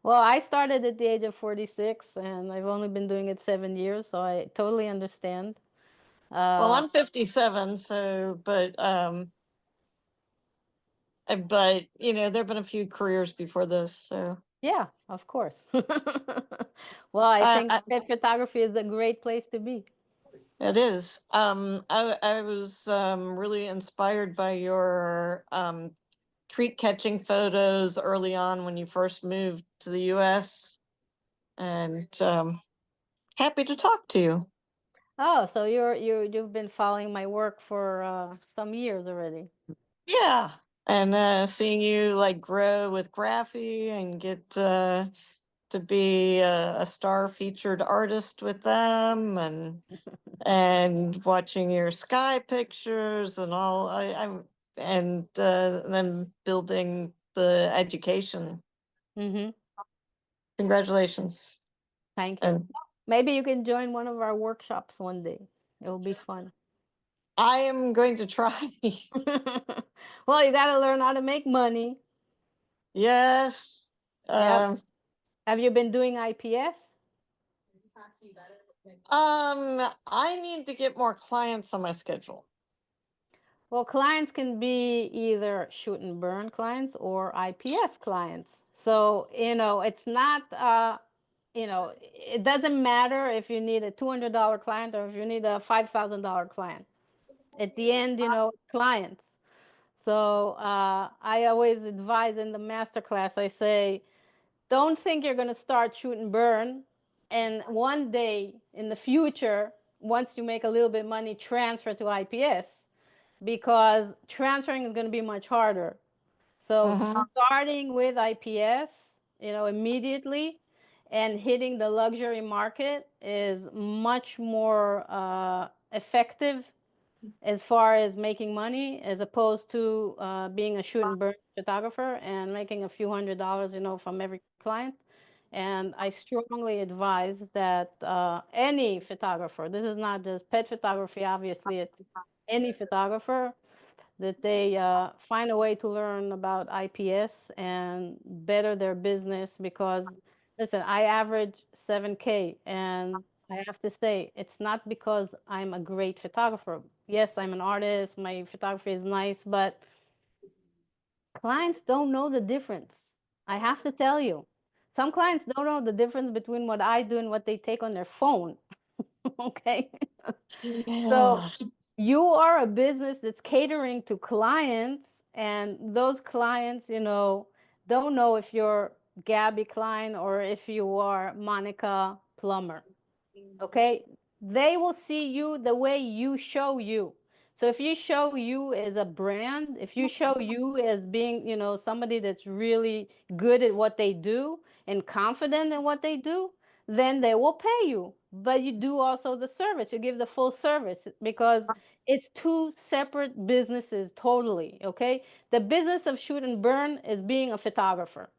well, I started at the age of 46 and I've only been doing it 7 years, so I totally understand. Well, Uh, I'm 57, so but there've been a few careers before this, so yeah, of course. Well, I I, think I pet photography is a great place to be. It is. I was really inspired by your treat catching photos early on when you first moved to the US, and happy to talk to you. Oh, so you've been following my work for some years already. Yeah. And seeing you like grow with Graphy and get to be a star featured artist with them, and watching your sky pictures and all. I'm and then building the education. Mm-hmm. Congratulations. Thank you. And Maybe you can join one of our workshops one day. It will be fun. I am going to try. Well, you got to learn how to make money. Yes. Yep. Um, Have you been doing IPS? I need to get more clients on my schedule. Well, clients can be either shoot and burn clients or IPS clients. So, it's not, it doesn't matter if you need a $200 client or if you need a $5,000 client. At the end, clients. So I always advise in the master class, I say, don't think you're going to start shoot and burn. And one day in the future, once you make a little bit money, transfer to IPS because transferring is going to be much harder. So Mm-hmm. starting with IPS, immediately and hitting the luxury market is much more effective as far as making money as opposed to being a shoot and burn photographer and making a few $100s, from every client. And I strongly advise that any photographer, this is not just pet photography, obviously, it's any photographer, that they find a way to learn about IPS and better their business because, listen, I average 7K, and I have to say, it's not because I'm a great photographer. Yes, I'm an artist, my photography is nice, but clients don't know the difference. I have to tell you. Some clients don't know the difference between what I do and what they take on their phone. Okay. So Yeah. you are a business that's catering to clients, and those clients, don't know if you're Gabby Klein or if you are Monica Plummer. Okay? They will see you the way you show you. So if you show you as a brand, if you show you as being, somebody that's really good at what they do and confident in what they do, then they will pay you. But you do also the service. You give the full service because it's two separate businesses totally, okay? The business of shoot and burn is being a photographer.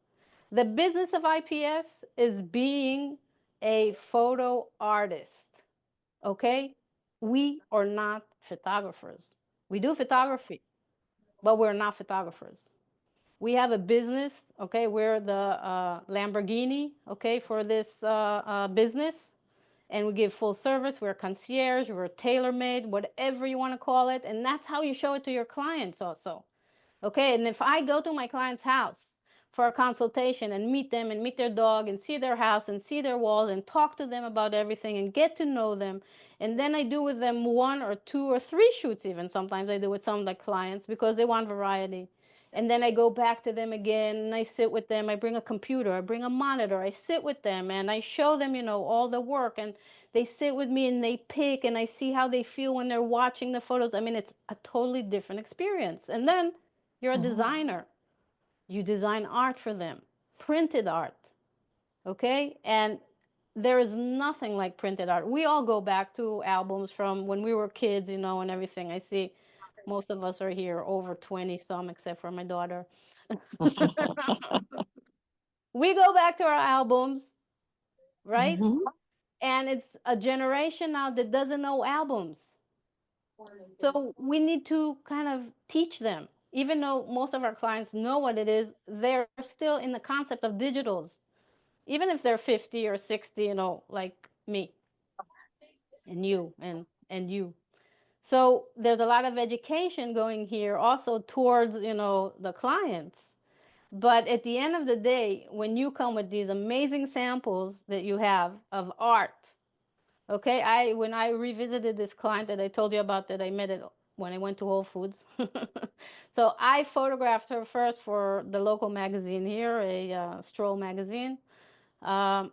The business of IPS is being a photo artist. Okay? We are not photographers. We do photography, but we're not photographers. We have a business, okay? We're the Lamborghini, okay, for this business. And we give full service. We're concierge, we're tailor made, whatever you want to call it. And that's how you show it to your clients also. Okay, and if I go to my client's house for a consultation and meet them and meet their dog and see their house and see their walls and talk to them about everything and get to know them, and then I do with them one or two or three shoots even. Sometimes I do with some of the clients because they want variety. And then I go back to them again and I sit with them. I bring a computer, I bring a monitor, I sit with them and I show them, all the work. And they sit with me and they pick and I see how they feel when they're watching the photos. I mean, it's a totally different experience. And then you're a Mhm. designer. You design art for them, printed art. Okay? And there is nothing like printed art. We all go back to albums from when we were kids, and everything. I see most of us are here over 20, some except for my daughter. We go back to our albums, right? Mhm. And it's a generation now that doesn't know albums. So we need to kind of teach them. Even though most of our clients know what it is, they're still in the concept of digitals, even if they're 50 or 60, like me and you and you. So there's a lot of education going here also towards, the clients. But at the end of the day, when you come with these amazing samples that you have of art, Okay, when I revisited this client that I told you about that I met it when I went to Whole Foods. So I photographed her first for the local magazine here, a Stroll magazine. Um,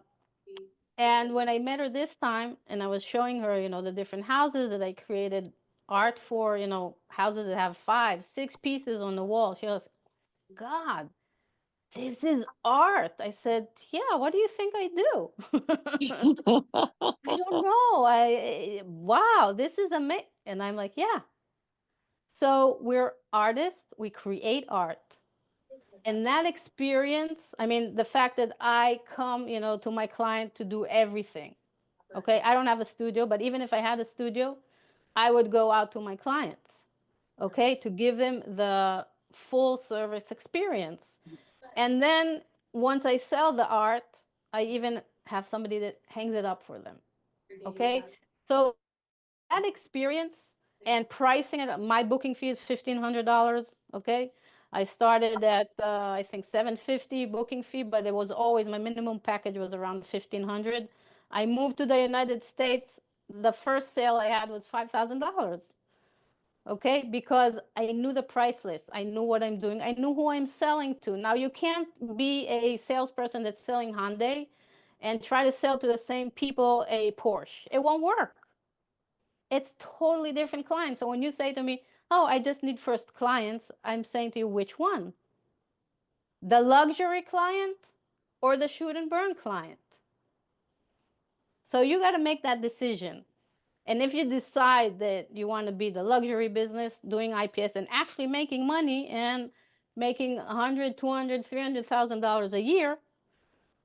and when I met her this time, and I was showing her, the different houses that I created art for, houses that have 5, 6 pieces on the wall, she goes, God, this is art. I said, yeah, what do you think I do? I don't know. Wow, this is amazing. And I'm like, yeah. So we're artists, we create art. And that experience, I mean, the fact that I come, to my client to do everything. Okay, I don't have a studio, but even if I had a studio, I would go out to my clients, okay, to give them the full service experience. And then once I sell the art, I even have somebody that hangs it up for them. Okay. So that experience and pricing it, my booking fee is $1,500. Okay. I started at I think 750 booking fee, but it was always my minimum package was around 1,500. I moved to the United States. The first sale I had was $5,000. Okay, because I knew the price list, I knew what I'm doing, I knew who I'm selling to. Now you can't be a salesperson that's selling Hyundai and try to sell to the same people a Porsche. It won't work. It's totally different clients. So when you say to me, oh, I just need first clients, I'm saying to you, which one? The luxury client or the shoot and burn client? So you got to make that decision. And if you decide that you want to be the luxury business doing IPS and actually making money and making 100, 200, $300,000 a year,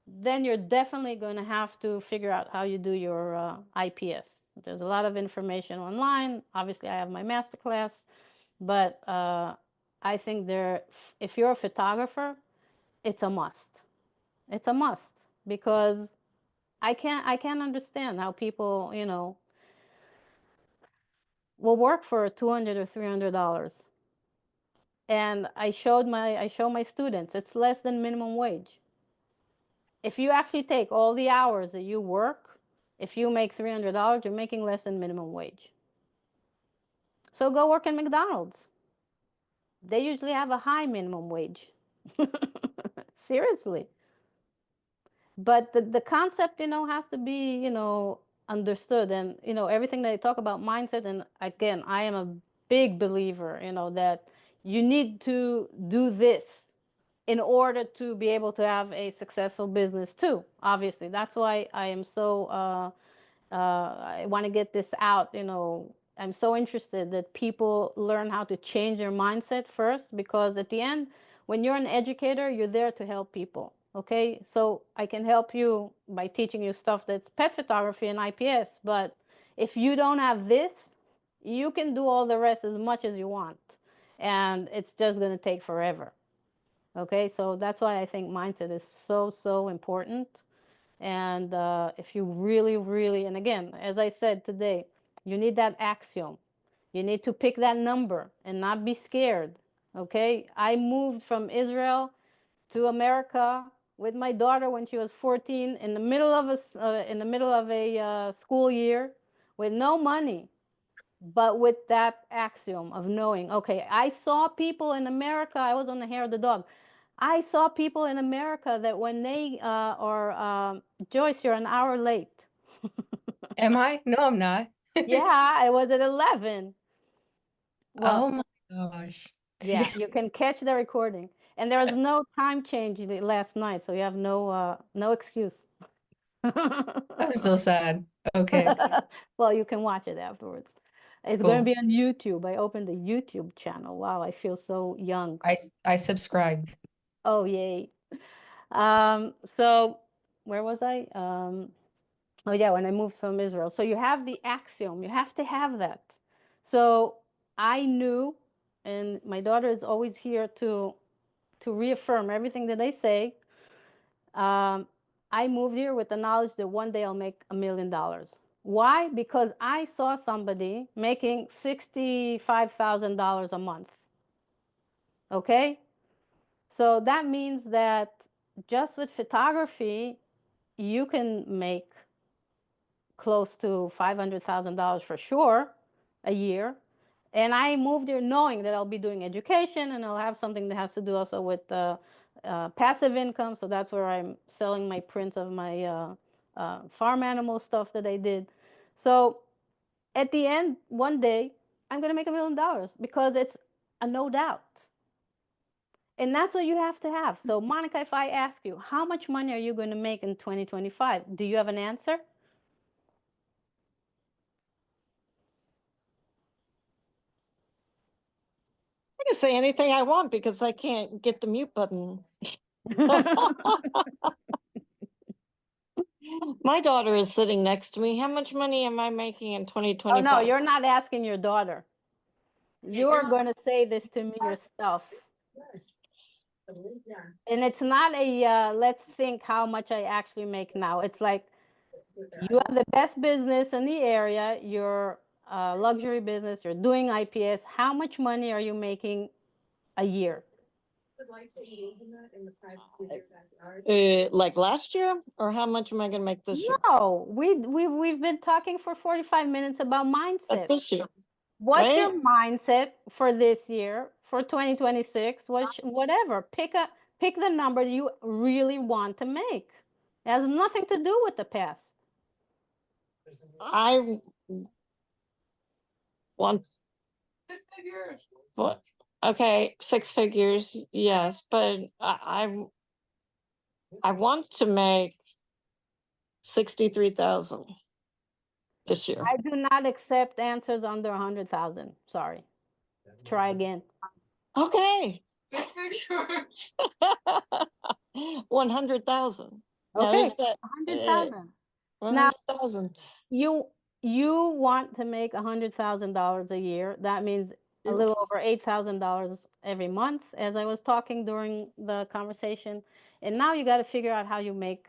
then you're definitely going to have to figure out how you do your IPS. There's a lot of information online. Obviously, I have my masterclass, but I think if you're a photographer, it's a must. It's a must because I can't understand how people, will work for $200 or $300. And I show my students it's less than minimum wage. If you actually take all the hours that you work, if you make $300, you're making less than minimum wage. So go work in McDonald's. They usually have a high minimum wage. Seriously. But the concept, has to be, understood. And, everything that I talk about mindset. And again, I am a big believer, that you need to do this in order to be able to have a successful business too. Obviously, that's why I am so I want to get this out. I'm so interested that people learn how to change their mindset first, because at the end, when you're an educator, you're there to help people. Okay, so I can help you by teaching you stuff that's pet photography and IPS, but if you don't have this, you can do all the rest as much as you want, and it's just going to take forever. Okay, so that's why I think mindset is so, so important. And if you really, really, and again, as I said today, you need that axiom. You need to pick that number and not be scared. Okay, I moved from Israel to America with my daughter when she was 14 in the middle of a school year with no money, but with that axiom of knowing, okay, I saw people in America, I was on the hair of the dog. I saw people in America that when they are, Joyce, you're an hour late. Am I? No, I'm not. Yeah, I was at 11. Oh Well, my gosh. yeah, you can catch the recording. And there was no time change last night, so you have no excuse. I'm so sad. Okay. Well, you can watch it afterwards. It's going to Cool. be on YouTube. I opened a YouTube channel. Wow, I feel so young. I subscribed. Oh, yay. So where was I? Oh, yeah, when I moved from Israel. So you have the axiom, you have to have that. So I knew, and my daughter is always here to reaffirm everything that I say. I moved here with the knowledge that one day I'll make $1 million. Why? Because I saw somebody making $65,000 a month. Okay? So that means that just with photography, you can make close to $500,000 for sure a year. And I moved here knowing that I'll be doing education and I'll have something that has to do also with passive income. So that's where I'm selling my prints of my farm animal stuff that I did. So at the end, one day, I'm going to make $1 million because it's a no doubt. And that's what you have to have. So Monica, if I ask you, how much money are you going to make in 2025? Do you have an answer? I can say anything I want because I can't get the mute button. My daughter is sitting next to me. How much money am I making in Oh 2025? no, you're not asking your daughter. You're going to say this to me yourself. And it's not a let's think how much I actually make now. It's like you have the best business in the area, your luxury business, you're doing IPS. How much money are you making a year? Like last year, or how much am I going to make this year? No, we've been talking for 45 minutes about mindset. This year, What's your right? mindset for this year, for 2026? Whatever. Pick the number you really want to make. It has nothing to do with the past. I want 6 figures. what? Okay, 6 figures, yes, but I want to make 63,000 this year. I do not accept answers under 100,000. Sorry. Try again. Okay, 6 figures. 100,000. Now, Okay, is that 100,000. Now- 100,000? You want to make $100,000 a year. That means a little over $8,000 every month, as I was talking during the conversation. And now you got to figure out how you make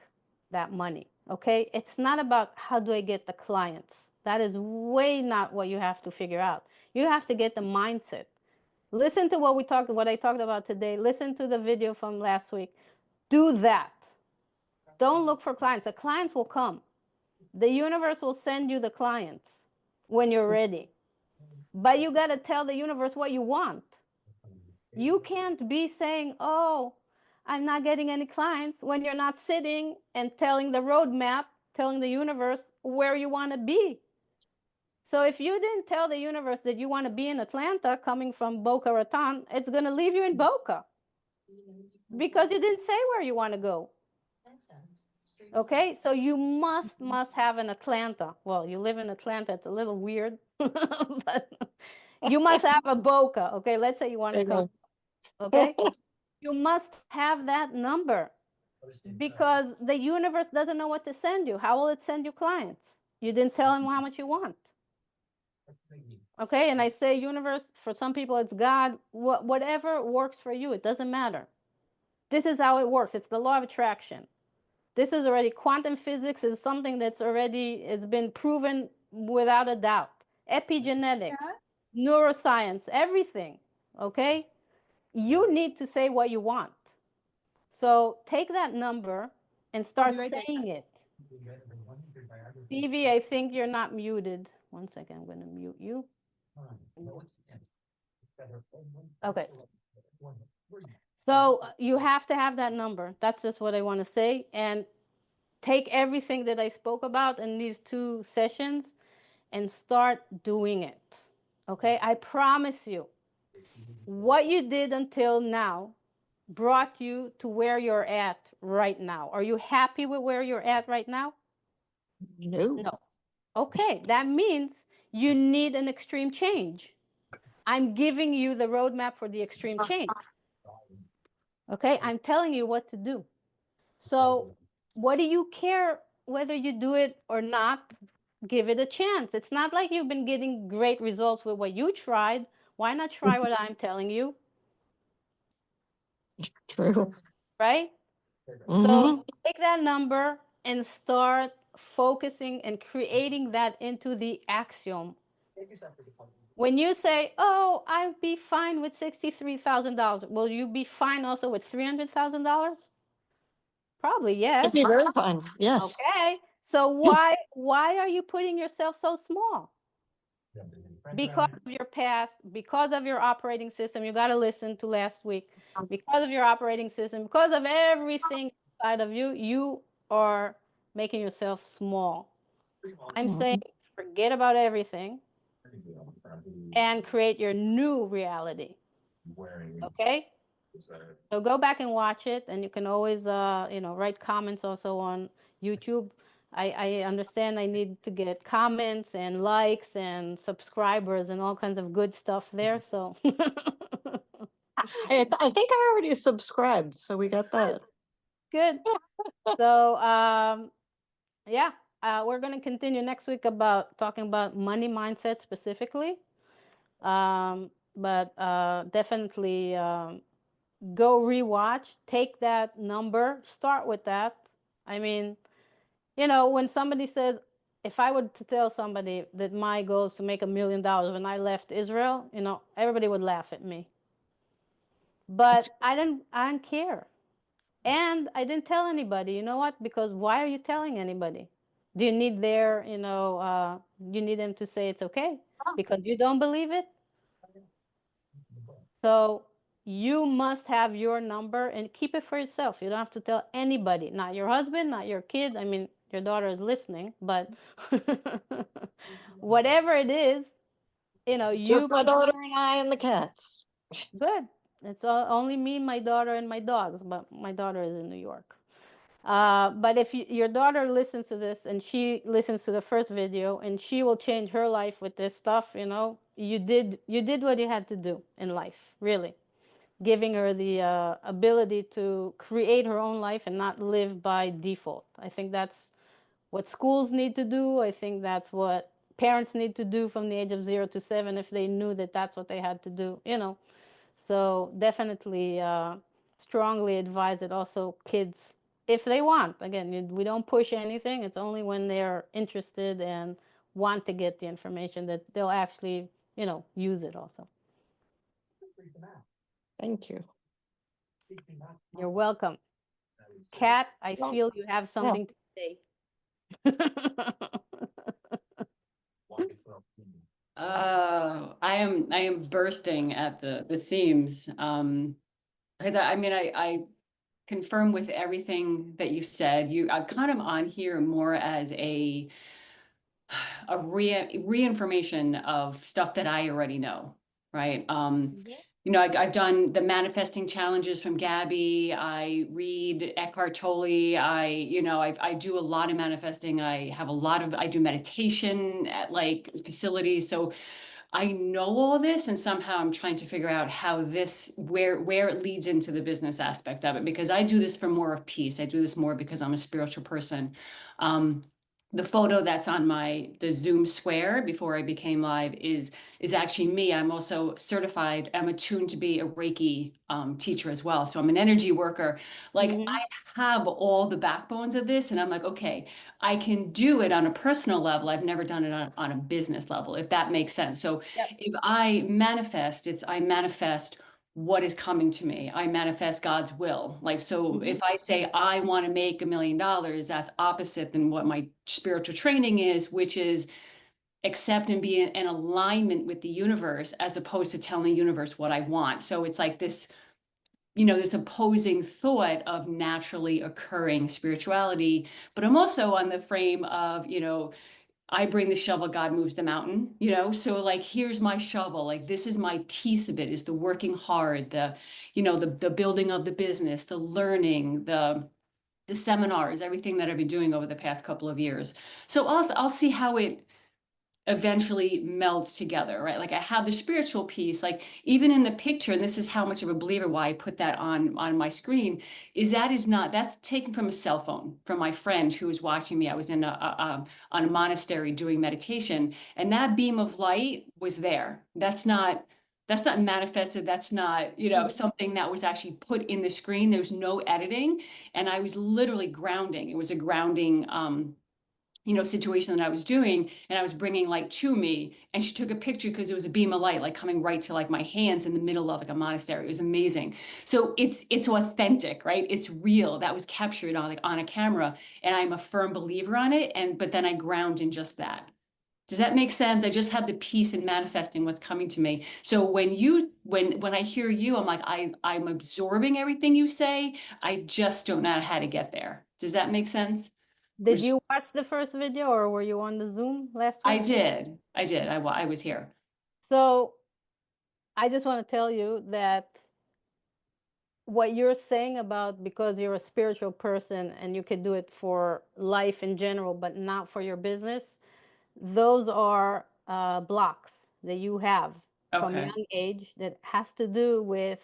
that money. Okay, it's not about how do I get the clients. That is way not what you have to figure out. You have to get the mindset. Listen to what I talked about today. Listen to the video from last week. Do that. Don't look for clients. The clients will come. The universe will send you the clients when you're ready. But you got to tell the universe what you want. You can't be saying, oh, I'm not getting any clients when you're not sitting and telling the roadmap, telling the universe where you want to be. So if you didn't tell the universe that you want to be in Atlanta coming from Boca Raton, it's going to leave you in Boca because you didn't say where you want to go. Okay, so you must have an Atlanta. Well, you live in Atlanta, it's a little weird, but you must have a Boca. Okay, let's say you want to come. Okay, you must have that number because the universe doesn't know what to send you. How will it send you clients? You didn't tell him how much you want. Okay, and I say universe, for some people it's God, whatever works for you, it doesn't matter. This is how it works. It's the law of attraction. This is already, quantum physics is something that's already, it's been proven without a doubt. Epigenetics, neuroscience, everything, okay? You need to say what you want. So take that number and start saying it. Stevie, I think you're not muted. One second, I'm going to mute you. Okay. So you have to have that number. That's just what I want to say. And take everything that I spoke about in these 2 sessions and start doing it. Okay? I promise you, what you did until now brought you to where you're at right now. Are you happy with where you're at right now? No. Okay, that means you need an extreme change. I'm giving you the roadmap for the extreme change. Okay, I'm telling you what to do. So what do you care whether you do it or not? Give it a chance. It's not like you've been getting great results with what you tried. Why not try what I'm telling you? True. Right? So take that number and start focusing and creating that into the axiom. When you say, oh, I'd be fine with $63,000, will you be fine also with $300,000? Probably yes. I'd be very fine. Yes. Okay. So why are you putting yourself so small? Because of your past, because of your operating system. You got to listen to last week. Because of your operating system, because of everything inside of you, you are making yourself small. I'm saying forget about everything and create your new reality. Okay? So go back and watch it, and you can always, write comments also on YouTube. I understand I need to get comments and likes and subscribers and all kinds of good stuff there. So I think I already subscribed, so we got that. good. So yeah, we're going to continue next week about talking about money mindset specifically. But definitely go rewatch, take that number, start with that. I mean, when somebody says, if I were to tell somebody that my goal is to make $1 million when I left Israel, everybody would laugh at me. But I didn't care. And I didn't tell anybody. You know what? Because why are you telling anybody? Do you need you need them to say it's okay because you don't believe it? So you must have your number and keep it for yourself. You don't have to tell anybody, not your husband, not your kid. I mean, your daughter is listening, but whatever it is, It's you just my daughter and I and the cats. good. It's only me, my daughter, and my dogs, but my daughter is in New York. But if your daughter listens to this and she listens to the first video and she will change her life with this stuff, you did what you had to do in life, really. Giving her the ability to create her own life and not live by default. I think that's what schools need to do. I think that's what parents need to do from the age of 0 to 7 if they knew that that's what they had to do, So definitely strongly advise it. Also, kids, if they want, again, we don't push anything. It's only when they're interested and want to get the information that they'll actually, use it also. Thank you. You're welcome. Kat, I Well, feel you have something to say. I am bursting at the seams. 'Cause I confirm with everything that you said. I'm kind of on here more as a reinformation of stuff that I already know, right? I've done the manifesting challenges from Gabby. I read Eckhart Tolle. I do a lot of manifesting. I do meditation at like facilities. So I know all this, and somehow I'm trying to figure out how where it leads into the business aspect of it, because I do this for more of peace. I do this more because I'm a spiritual person. The photo that's on the Zoom square before I became live is actually me. I'm also certified. I'm attuned to be a Reiki teacher as well. So I'm an energy worker. Like I have all the backbones of this, and I'm like, okay, I can do it on a personal level. I've never done it on a business level, if that makes sense. So if I manifest, I manifest what is coming to me. I manifest God's will. Like, so if I say I want to make $1 million, that's opposite than what my spiritual training is, which is accept and be in alignment with the universe, as opposed to telling the universe what I want. So it's like this, this opposing thought of naturally occurring spirituality. But I'm also on the frame of, I bring the shovel, God moves the mountain, so like, here's my shovel, like, this is my piece of it, is the working hard, the building of the business, the learning, the seminars, everything that I've been doing over the past couple of years. So I'll see how it eventually melds together, right? Like I have the spiritual piece, like even in the picture, and this is how much of a believer why I put that on my screen, that's taken from a cell phone from my friend who was watching me. I was on a monastery doing meditation, and that beam of light was there. That's not manifested. That's not, something that was actually put in the screen. There was no editing. And I was literally grounding. It was a grounding, situation that I was doing, and I was bringing light to me, and she took a picture because it was a beam of light like coming right to like my hands in the middle of like a monastery. It was amazing. So it's authentic, right? It's real. That was captured on like on a camera, and I'm a firm believer on it. But then I ground in just that. Does that make sense? I just have the peace in manifesting what's coming to me. So when I hear you, I'm like, I'm absorbing everything you say. I just don't know how to get there. Does that make sense? Did you watch the first video, or were you on the Zoom last I week? did. I was here. So I just want to tell you that what you're saying about, because you're a spiritual person and you can do it for life in general, but not for your business, those are blocks that you have from a Okay. young age that has to do with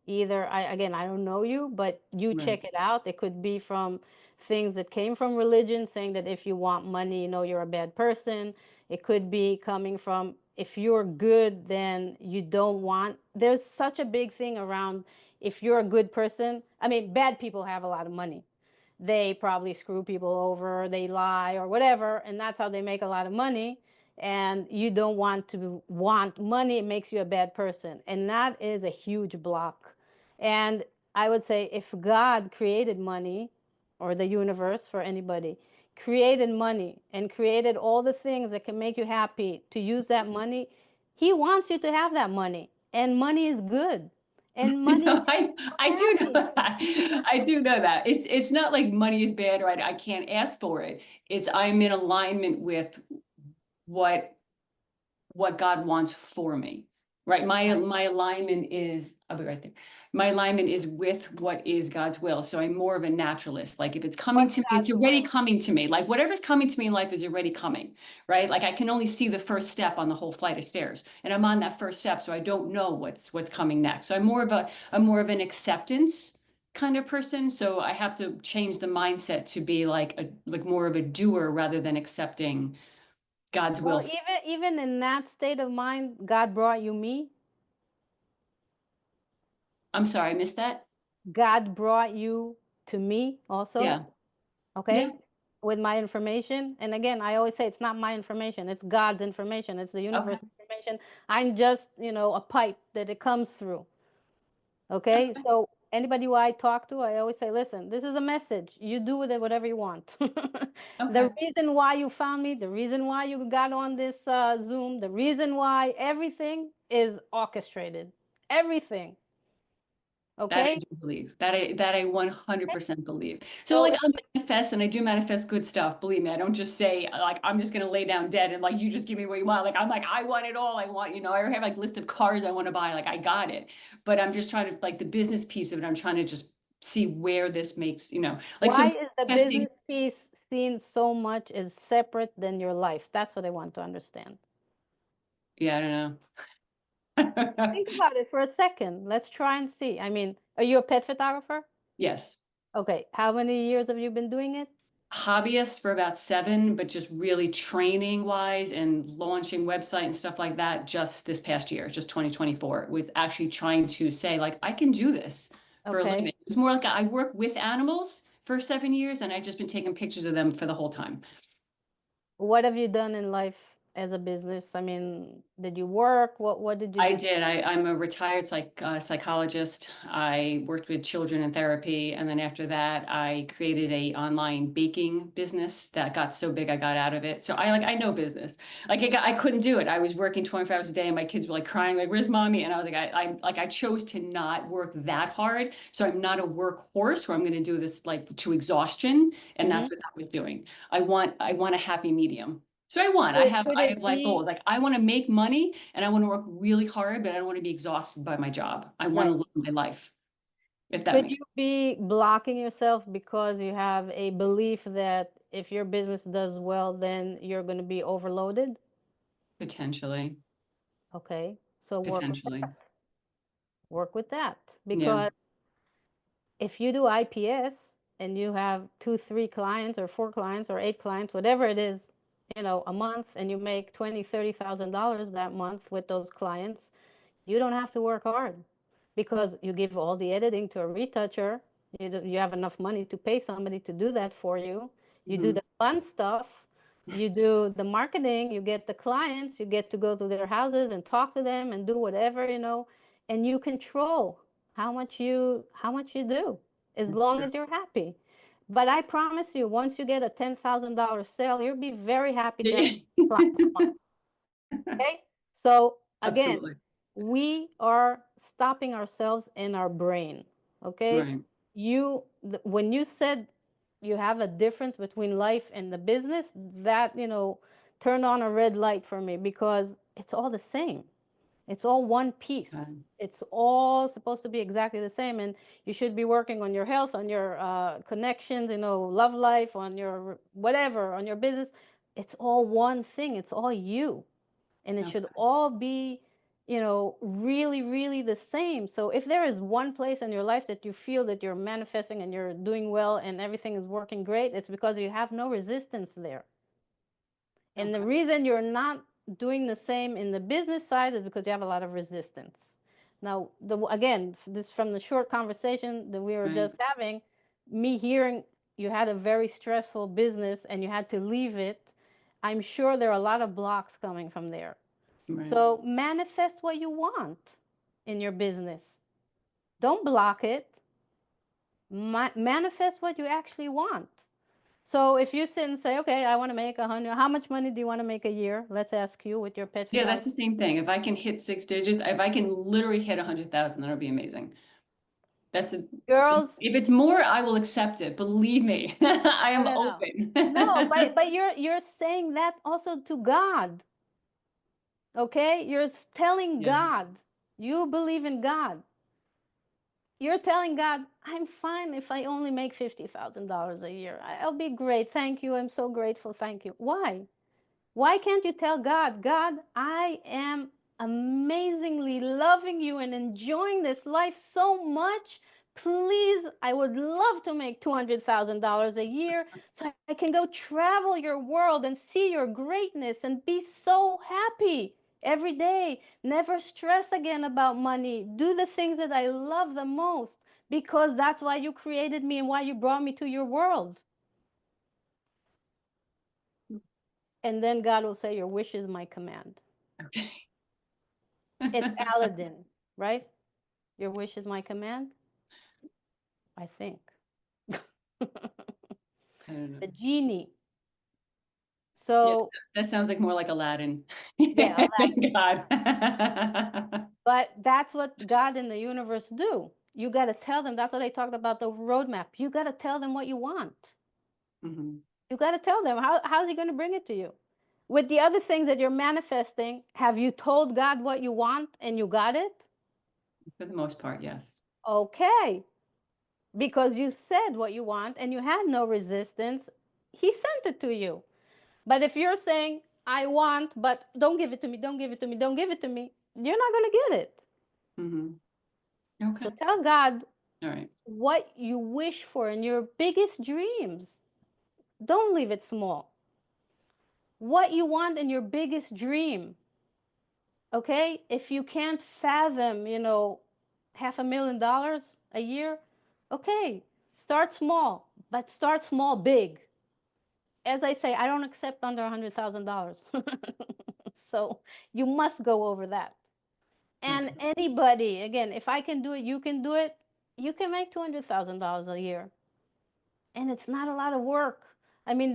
either, again, I don't know you, but you Right. check it out. It could be from things that came from religion, saying that if you want money, you're a bad person. It could be coming from, if you're good, then you don't want. There's such a big thing around, if you're a good person. I mean, bad people have a lot of money. They probably screw people over, they lie or whatever, and that's how they make a lot of money. And you don't want to want money, it makes you a bad person. And that is a huge block. And I would say, if God created money, or the universe, for anybody, created money and created all the things that can make you happy to use that money, he wants you to have that money. And money is good. And money No, I do know happy. that. I do know that. It's not like money is bad or I can't ask for it. It's I'm in alignment with what God wants for me. Right? My alignment is, I'll be right there. My alignment is with what is God's will. So I'm more of a naturalist. Like if it's coming What's to me, it's God's already will? coming to me. Like whatever's coming to me in life is already coming, right? Like I can only see the first step on the whole flight of stairs, and I'm on that first step, so I don't know what's coming next. So I'm more of an acceptance kind of person. So I have to change the mindset to be like more of a doer rather than accepting God's Well, will. even in that state of mind, God brought you me. I'm sorry, I missed that. God brought you to me also. Yeah. Okay. Yeah. With my information. And again, I always say it's not my information, it's God's information, it's the Okay. universe information. I'm just, a pipe that it comes through. Okay. Okay. So anybody who I talk to, I always say, listen, this is a message. You do with it whatever you want. Okay. The reason why you found me, the reason why you got on this Zoom, the reason why everything is orchestrated. Everything. That I Okay. do believe. That I 100% believe. So So like I manifest and I do manifest good stuff. Believe me, I don't just say like I'm just gonna lay down dead and like you just give me what you want. Like I'm like I want it all. I want, I have like list of cars I want to buy. Like I got it. But I'm just trying to like the business piece of it. I'm trying to just see where this makes, like so why is the manifesting. business piece seen so much as separate than your life? That's what I want to understand. Yeah, I don't know. Think about it for a second. Let's try and see. I mean, are you a pet photographer? Yes. Okay. How many years have you been doing it? Hobbyist for about 7, but just really training wise and launching website and stuff like that just this past year, just 2024, was actually trying to say like I can do this for a Okay. living. It's more like I work with animals for 7 years and I've just been taking pictures of them for the whole time. What have you done in life as a business? I mean, did you work? What did you I do? did. I'm a retired psychologist. I worked with children in therapy, and then after that, I created a online baking business that got so big I got out of it. So I know business. Like I couldn't do it. I was working 24 hours a day, and my kids were like crying, like "Where's mommy?" And I was like, I chose to not work that hard. So I'm not a workhorse where I'm going to do this like to exhaustion, and that's what I was doing. I want a happy medium. So I Could have it like be goals. Like I want to make money and I want to work really hard, but I don't want to be exhausted by my job. I want to right? live my life, if that Could makes you be blocking yourself because you have a belief that if your business does well, then you're going to be overloaded? potentially, Okay. So potentially. work with that. Yeah. Because if you do IPS and you have 2, 3 clients or 4 clients or 8 clients, whatever it is, a month, and you make $20,000-$30,000 that month with those clients, you don't have to work hard because you give all the editing to a retoucher. You have enough money to pay somebody to do that for you. You do Mhm. the fun stuff You do the marketing, you get the clients, you get to go to their houses and talk to them and do whatever, and you control how much you do, as That's long true. as you're happy. But I promise you, once you get a $10,000 sale, you'll be very happy during that month. Okay? So again, Absolutely. we are stopping ourselves in our brain. Okay? Right. When you said you have a difference between life and the business, that, turned on a red light for me, because it's all the same. It's all one piece. Got it. It's all supposed to be exactly the same. And you should be working on your health, on your connections, love life, on your whatever, on your business. It's all one thing. It's all you. And it should Okay. all be, really, really the same. So if there is one place in your life that you feel that you're manifesting and you're doing well and everything is working great, it's because you have no resistance there. And the Okay. reason you're not doing the same in the business side is because you have a lot of resistance. Now, again, this from the short conversation that we were Right. just having, me hearing you had a very stressful business and you had to leave it, I'm sure there are a lot of blocks coming from there. Right. So manifest what you want in your business. Don't block it. Manifest what you actually want. So if you sit and say, okay, I want to make 100, how much money do you want to make a year? Let's ask you with your pet food Yeah, that's the house. same thing. If I can hit 6 digits, if I can literally hit 100,000, that'll be amazing. Girls, If it's more, I will accept it. Believe me, I am no. open. No, but you're saying that also to God. Okay? You're telling Yeah. God. You believe in God. You're telling God, I'm fine if I only make $50,000 a year. I'll be great. Thank you. I'm so grateful. Thank you. Why? Why can't you tell God, God, I am amazingly loving you and enjoying this life so much. Please, I would love to make $200,000 a year so I can go travel your world and see your greatness and be so happy every day. Never stress again about money. Do the things that I love the most, because that's why you created me and why you brought me to your world. And then God will say, your wish is my command. Okay. It's Aladdin, right? Your wish is my command, I think. I don't know. The genie. Yeah, So, that sounds like more like Aladdin. yeah, Thank God. but that's what God and the universe do. You got to tell them. That's what I talked about, the roadmap. You got to tell them what you want. Mhm. You got to tell them. How's he going to bring it to you? With the other things that you're manifesting, have you told God what you want and you got it? For the most part, yes. Okay. Because you said what you want and you had no resistance, he sent it to you. But if you're saying, I want, but don't give it to me, don't give it to me, don't give it to me, you're not going to get it. Okay. So tell God All right. what you wish for in your biggest dreams. Don't leave it small. What you want in your biggest dream. Okay? If you can't fathom, $500,000 a year, okay, start small, but start small big. As I say, I don't accept under $100,000. So you must go over that. And Okay. anybody, again, if I can do it, you can do it. You can make $200,000 a year. And it's not a lot of work. I mean,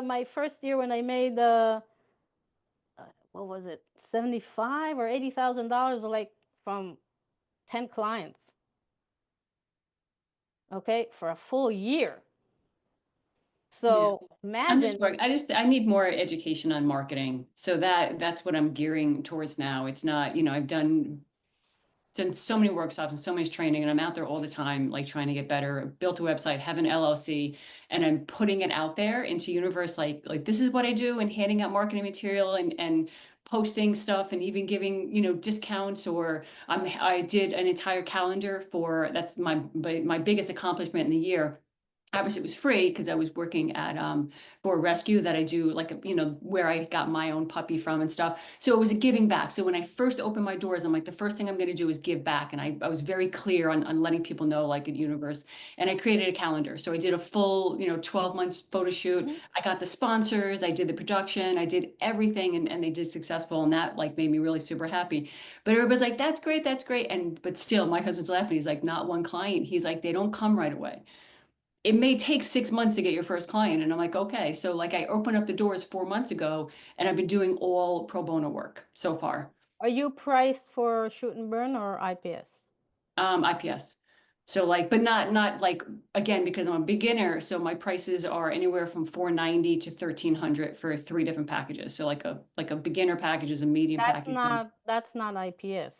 my first year when I made, what was it, 75 or $80,000, like from 10 clients. Okay, for a full year. So I'm just imagine. working. I need more education on marketing. So that's what I'm gearing towards now. It's not, I've done so many workshops and so much training, and I'm out there all the time, like trying to get better. Built a website, have an LLC, and I'm putting it out there into universe. Like this is what I do, and handing out marketing material and posting stuff, and even giving discounts. Or I did an entire calendar that's my biggest accomplishment in the year. obviously it was free because I was working at for a rescue that I do, like, you know, where I got my own puppy from and stuff. So it was a giving back. So when I first opened my doors, I'm like, the first thing I'm going to do is give back. And I was very clear on letting people know, like, at Universe. And I created a calendar. So I did a full, you know, 12 months photo shoot. Mhm. I got the sponsors, I did the production, I did everything, and they did successful. And that like made me really super happy. But everybody's like, that's great, that's great. And but still, my husband's laughing. He's like, not one client. He's like, they don't come right away. It may take 6 months to get your first client. And I'm like, okay. So like I opened up the doors 4 months ago and I've been doing all pro bono work so far. Are you priced for shoot and burn or IPS? IPS. So like, but not like, again, because I'm a beginner. So my prices are anywhere from 490 to 1300 for 3 different packages. So like a beginner package is a medium package. That's not IPS.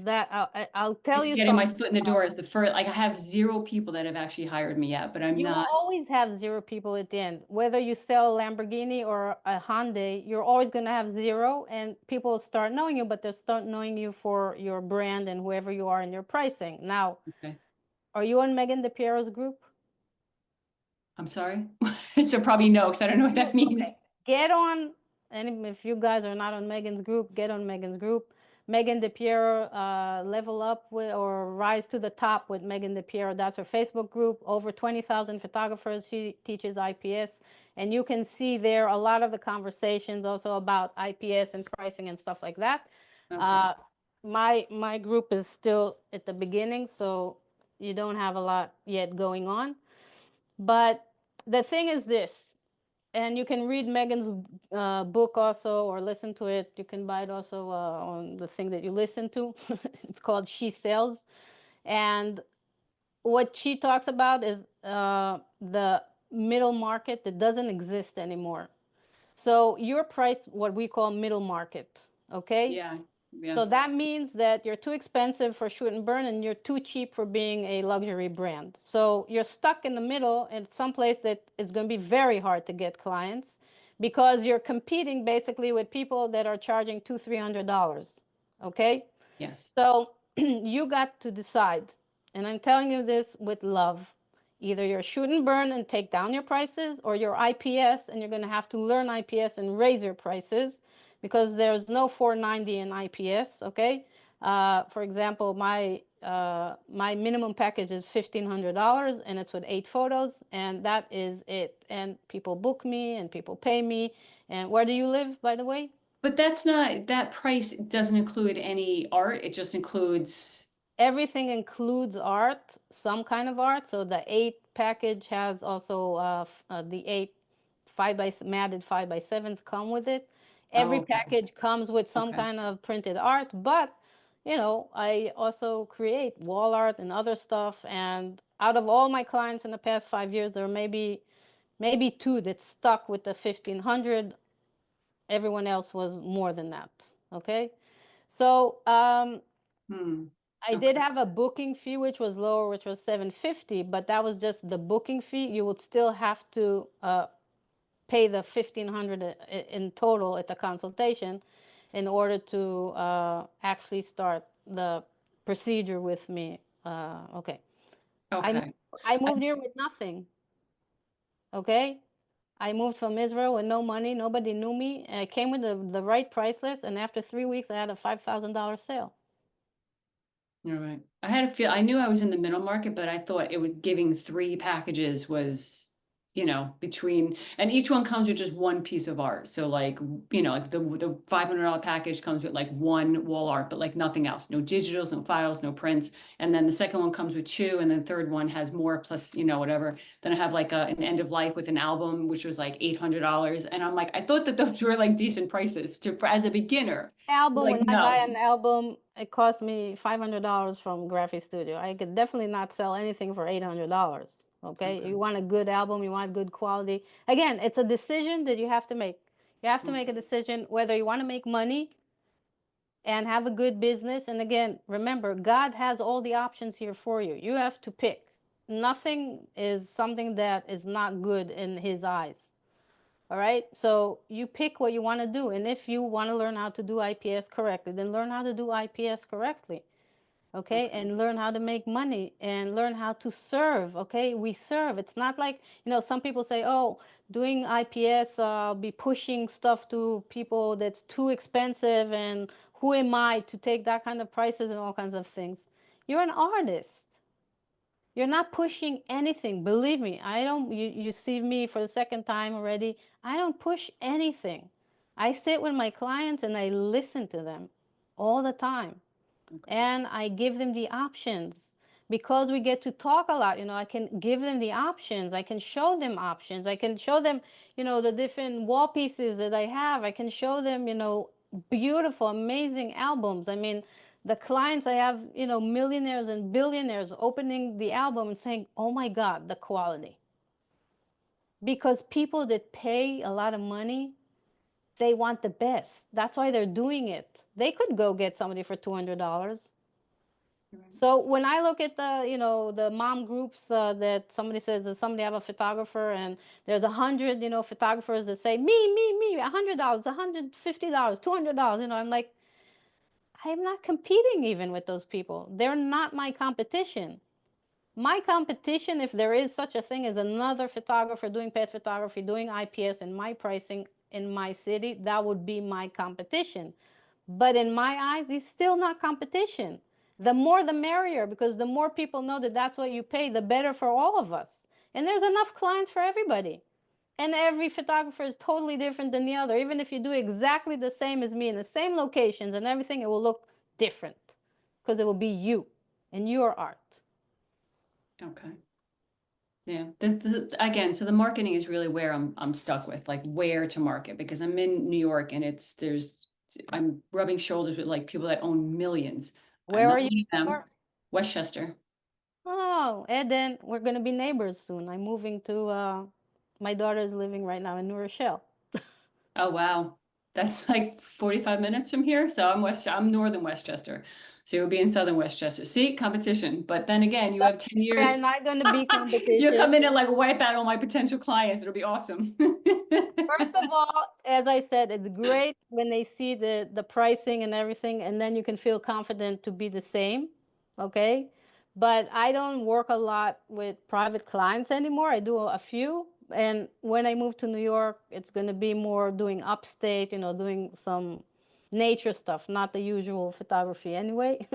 That I'll tell It's you getting my something. foot in the door is the first, like I have 0 people that have actually hired me yet, but I'm You will not. always have 0 people at the end. Whether you sell a Lamborghini or a Hyundai, you're always going to have 0, and people start knowing you, but they start knowing you for your brand and whoever you are in your pricing. Now, Okay. are you on Megan DePiero's group? I'm sorry. So probably no, because I don't know what that Okay. means. Get on, and if you guys are not on Megan's group, get on Megan's group. Megan DePiero, level up with or rise to the top with Megan DePiero. That's her Facebook group. Over 20,000 photographers. She teaches IPS, and you can see there a lot of the conversations also about IPS and pricing and stuff like that. Okay. My group is still at the beginning, so you don't have a lot yet going on. But the thing is this, and you can read Megan's book also or listen to it. You can buy it also on the thing that you listen to. It's called She Sells. And what she talks about is the middle market that doesn't exist anymore. So you're priced what we call middle market, okay? Yeah. Yeah. So that means that you're too expensive for shoot and burn and you're too cheap for being a luxury brand. So you're stuck in the middle in some place that is going to be very hard to get clients because you're competing basically with people that are charging $200-$300. Okay? Yes. So you got to decide. And I'm telling you this with love. Either you're shoot and burn and take down your prices, or you're IPS and you're going to have to learn IPS and raise your prices because there's no 490 in IPS, okay? For example, my minimum package is $1,500 and it's with 8 photos, and that is it. And people book me and people pay me. And where do you live, by the way? But that's not, that price doesn't include any art. It just includes. Everything includes art, some kind of art. So the 8 package has also the 8 matted 5x7s come with it. Every Okay. package comes with some Okay. kind of printed art, but you know, I also create wall art and other stuff. And out of all my clients in the past 5 years, there may be maybe 2 that stuck with the 1,500. Everyone else was more than that. Okay, so I did Okay. have a booking fee, which was lower, which was $750, but that was just the booking fee. You would still have to pay the $1,500 in total at the consultation in order to actually start the procedure with me. Okay. Okay. I moved here with nothing. Okay. I moved from Israel with no money. Nobody knew me. I came with the right price list, and after 3 weeks, I had a $5,000 sale. All right. I had a feel, I knew I was in the middle market, but I thought it would giving 3 packages was, you know, between, and each one comes with just one piece of art. So like, you know, like the $500 package comes with like 1 wall art, but like nothing else, no digitals, no files, no prints. And then the second one comes with 2, and then the third one has more plus, you know, whatever. Then I have like an end of life with an album, which was like $800. And I'm like, I thought that those were like decent prices as a beginner. Album, Like, when I buy no. an album, it cost me $500 from Graphic Studio. I could definitely not sell anything for $800. Okay? Okay. You want a good album, you want good quality. Again, it's a decision that you have to make. You have to make a decision whether you want to make money and have a good business. And again, remember, God has all the options here for you. You have to pick. Nothing is something that is not good in His eyes. All right. So you pick what you want to do. And if you want to learn how to do IPS correctly, then learn how to do IPS correctly. okay, and learn how to make money and learn how to serve, okay? We serve. It's not like, some people say, oh, doing IPS, be pushing stuff to people that's too expensive, and who am I to take that kind of prices and all kinds of things. You're an artist. You're not pushing anything. Believe me, I don't, you see me for the second time already. I don't push anything. I sit with my clients and I listen to them all the time. And I give them the options because we get to talk a lot. I can give them the options. I can show them options. I can show them, the different wall pieces that I have. I can show them, beautiful, amazing albums. I mean, the clients I have, millionaires and billionaires opening the album and saying, oh my God, the quality. Because people that pay a lot of money, they want the best. That's why they're doing it. They could go get somebody for $200. So when I look at the mom groups that somebody says that somebody have a photographer and there's 100, photographers that say me, $100, $150, $200, I'm like, I'm not competing even with those people. They're not my competition. My competition, if there is such a thing as another photographer doing pet photography, doing IPS and my pricing in my city, that would be my competition. But in my eyes, it's still not competition. The more the merrier, because the more people know that that's what you pay, the better for all of us. And there's enough clients for everybody. And every photographer is totally different than the other. Even if you do exactly the same as me in the same locations and everything, it will look different because it will be you and your art. Okay. Yeah. Again, so the marketing is really where I'm stuck with, like where to market, because I'm in New York and I'm rubbing shoulders with like people that own millions. I'm Where not are you? one of them. Or- Westchester. Oh, and then we're going to be neighbors soon. I'm moving to, my daughter is living right now in New Rochelle. Oh, wow. That's like 45 minutes from here. So I'm northern Westchester. So you'll be in southern Westchester. See, competition. But then again, you have 10 years. We're not going to be competition. You'll come in and like wipe out all my potential clients. It'll be awesome. First of all, as I said, it's great when they see the pricing and everything, and then you can feel confident to be the same, okay? But I don't work a lot with private clients anymore. I do a few, and when I move to New York, it's going to be more doing upstate, doing some nature stuff, not the usual photography anyway.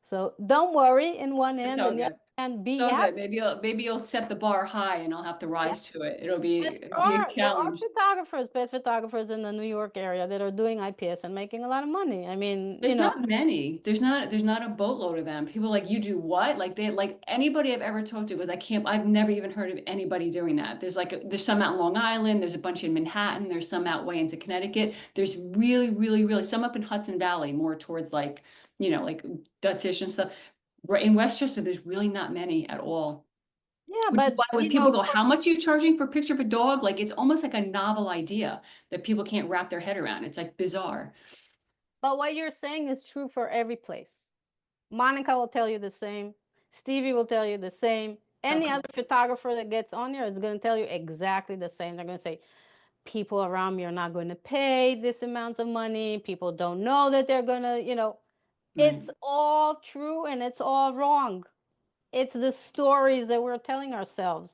So don't worry in one It's end, all and the good. other hand, be It's all happy. good. Maybe you'll set the bar high and I'll have to rise to it. It'll be a There are challenge. photographers, pet photographers in the New York area that are doing IPS and making a lot of money. I mean, There's not many. There's not a boatload of them. People like, you do what? Like anybody I've ever talked to goes, I've never even heard of anybody doing that. There's some out in Long Island, there's a bunch in Manhattan, there's some out way into Connecticut. There's really, really, really some up in Hudson Valley, more towards like Dutch and stuff. Right in Westchester, there's really not many at all. yeah, Which is but why when people go, how much are you charging for a picture of a dog? Like it's almost like a novel idea that people can't wrap their head around. It's like bizarre. but what you're saying is true for every place. Monica will tell you the same. Stevie will tell you the same. Any Okay. other photographer that gets on here is going to tell you exactly the same. They're going to say, people around me are not going to pay this amounts of money. People don't know that they're going to, it's all true and it's all wrong. It's the stories that we're telling ourselves,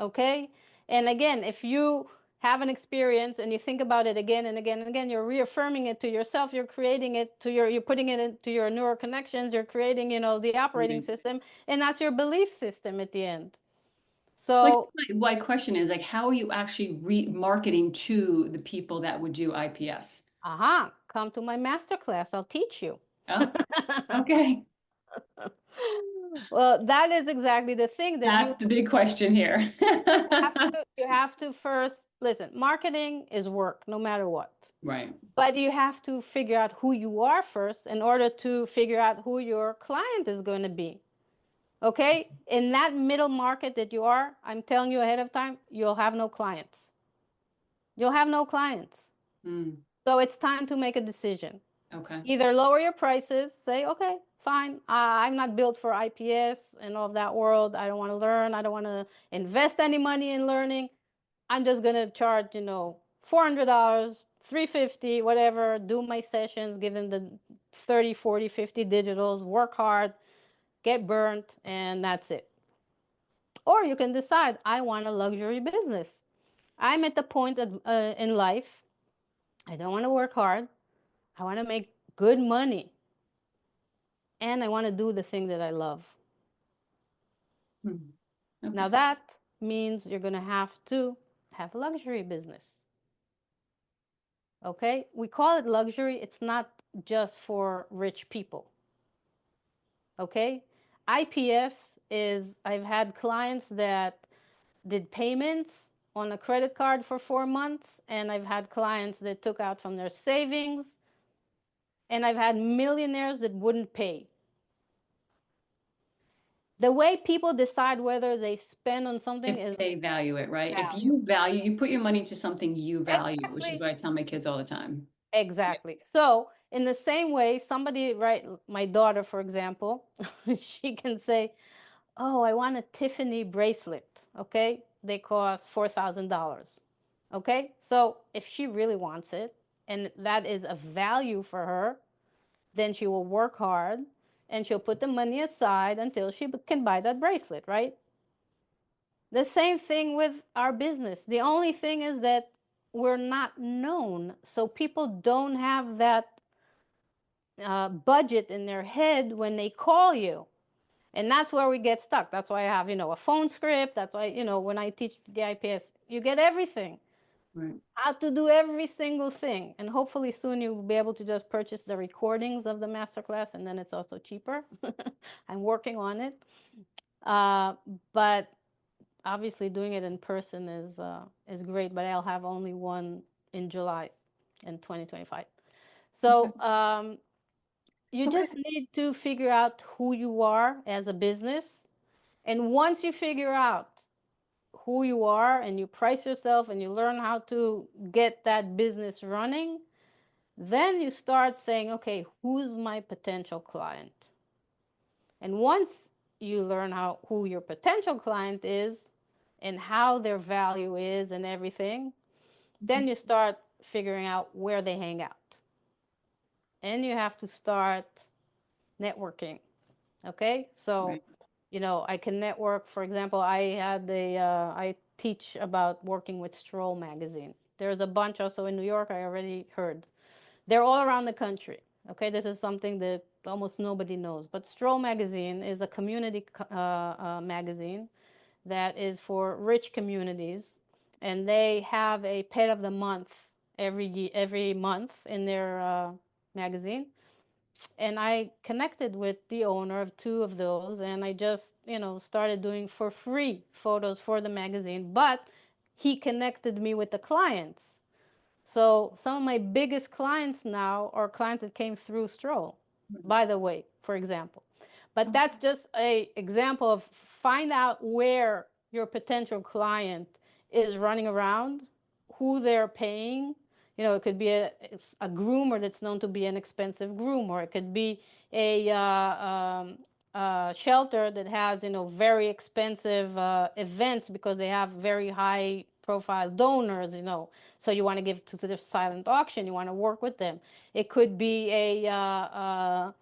okay? And again, if you have an experience and you think about it again and again and again, you're reaffirming it to yourself, you're creating it to you're putting it into your neural connections, you're creating, the operating system, and that's your belief system at the end. So my question is like, how are you actually marketing to the people that would do IPS? come to my masterclass, I'll teach you. Oh, okay. Well, that is exactly the thing that That's the big question here. you have to first listen. Marketing is work, no matter what. Right. But you have to figure out who you are first in order to figure out who your client is going to be. Okay? In that middle market that you are, I'm telling you ahead of time, you'll have no clients. You'll have no clients. Mm, So it's time to make a decision. okay. Either lower your prices, say, okay, fine, I'm not built for IPS and all of that world. I don't want to learn. I don't want to invest any money in learning. I'm just going to charge, $400, $350, whatever, do my sessions, give them the 30, 40, 50 digitals, work hard, get burnt, and that's it. Or you can decide, I want a luxury business. I'm at the point in life, I don't want to work hard. I want to make good money. And I want to do the thing that I love. Mhm. Now Okay. that means you're going to have a luxury business. Okay? We call it luxury. It's not just for rich people. Okay? IPS is, I've had clients that did payments on a credit card for 4 months, and I've had clients that took out from their savings, and I've had millionaires that wouldn't pay. The way people decide whether they spend on something is If they value it, right? If value. you value, you put your money to something you value, which is Exactly. what I tell my kids all the time. Exactly. So in the same way, somebody, right, my daughter, for example, she can say, oh, I want a Tiffany bracelet. Okay. They cost $4,000. Okay. So if she really wants it and that is a value for her, then she will work hard and she'll put the money aside until she can buy that bracelet, right? The same thing with our business. The only thing is that we're not known. So people don't have that budget in their head when they call you. And that's where we get stuck. That's why I have, a phone script. That's why, when I teach the IPS, you get everything. Right. How to do every single thing. And hopefully soon you'll be able to just purchase the recordings of the masterclass, and then it's also cheaper. I'm working on it. But obviously doing it in person is great, but I'll have only one in July in 2025. So you Okay. just need to figure out who you are as a business. And once you figure out who you are and you price yourself and you learn how to get that business running, then you start saying, okay, who's my potential client? And once you learn who your potential client is and how their value is and everything, then you start figuring out where they hang out. And you have to start networking. Okay? So, Right. I can network. For example, I teach about working with Stroll magazine. There's a bunch also in New York, I already heard. They're all around the country. Okay, this is something that almost nobody knows. But Stroll magazine is a community magazine that is for rich communities, and they have a pet of the month every month in their magazine. And I connected with the owner of 2 of those, and I just started doing for free photos for the magazine. But he connected me with the clients. So some of my biggest clients now are clients that came through Stroll, by the way, for example. But that's just an example of find out where your potential client is running around, who they're paying. It could be a groomer that's known to be an expensive groomer. It could be a shelter that has, very expensive events because they have very high profile donors, so you want to give to the silent auction. You want to work with them. It could be a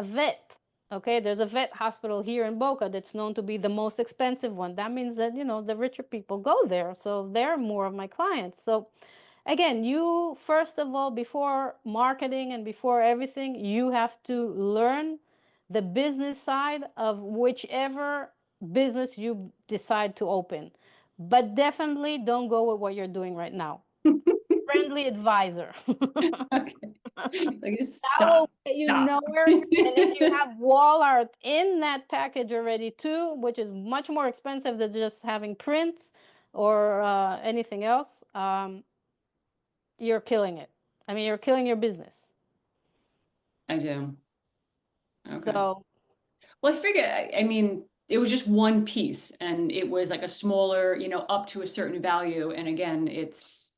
vet. Okay, there's a vet hospital here in Boca that's known to be the most expensive one. That means that the richer people go there, so they're more of my clients. So again, you first of all, before marketing and before everything, you have to learn the business side of whichever business you decide to open. But definitely don't go with what you're doing right now. Friendly advisor. Okay. Like, just That will stop. get you Stop. nowhere. And if you have wall art in that package already too, which is much more expensive than just having prints or anything else, you're killing it. I mean, you're killing your business. I do. Okay. So Well, I figure, I mean, it was just one piece and it was like a smaller, up to a certain value. And again, it's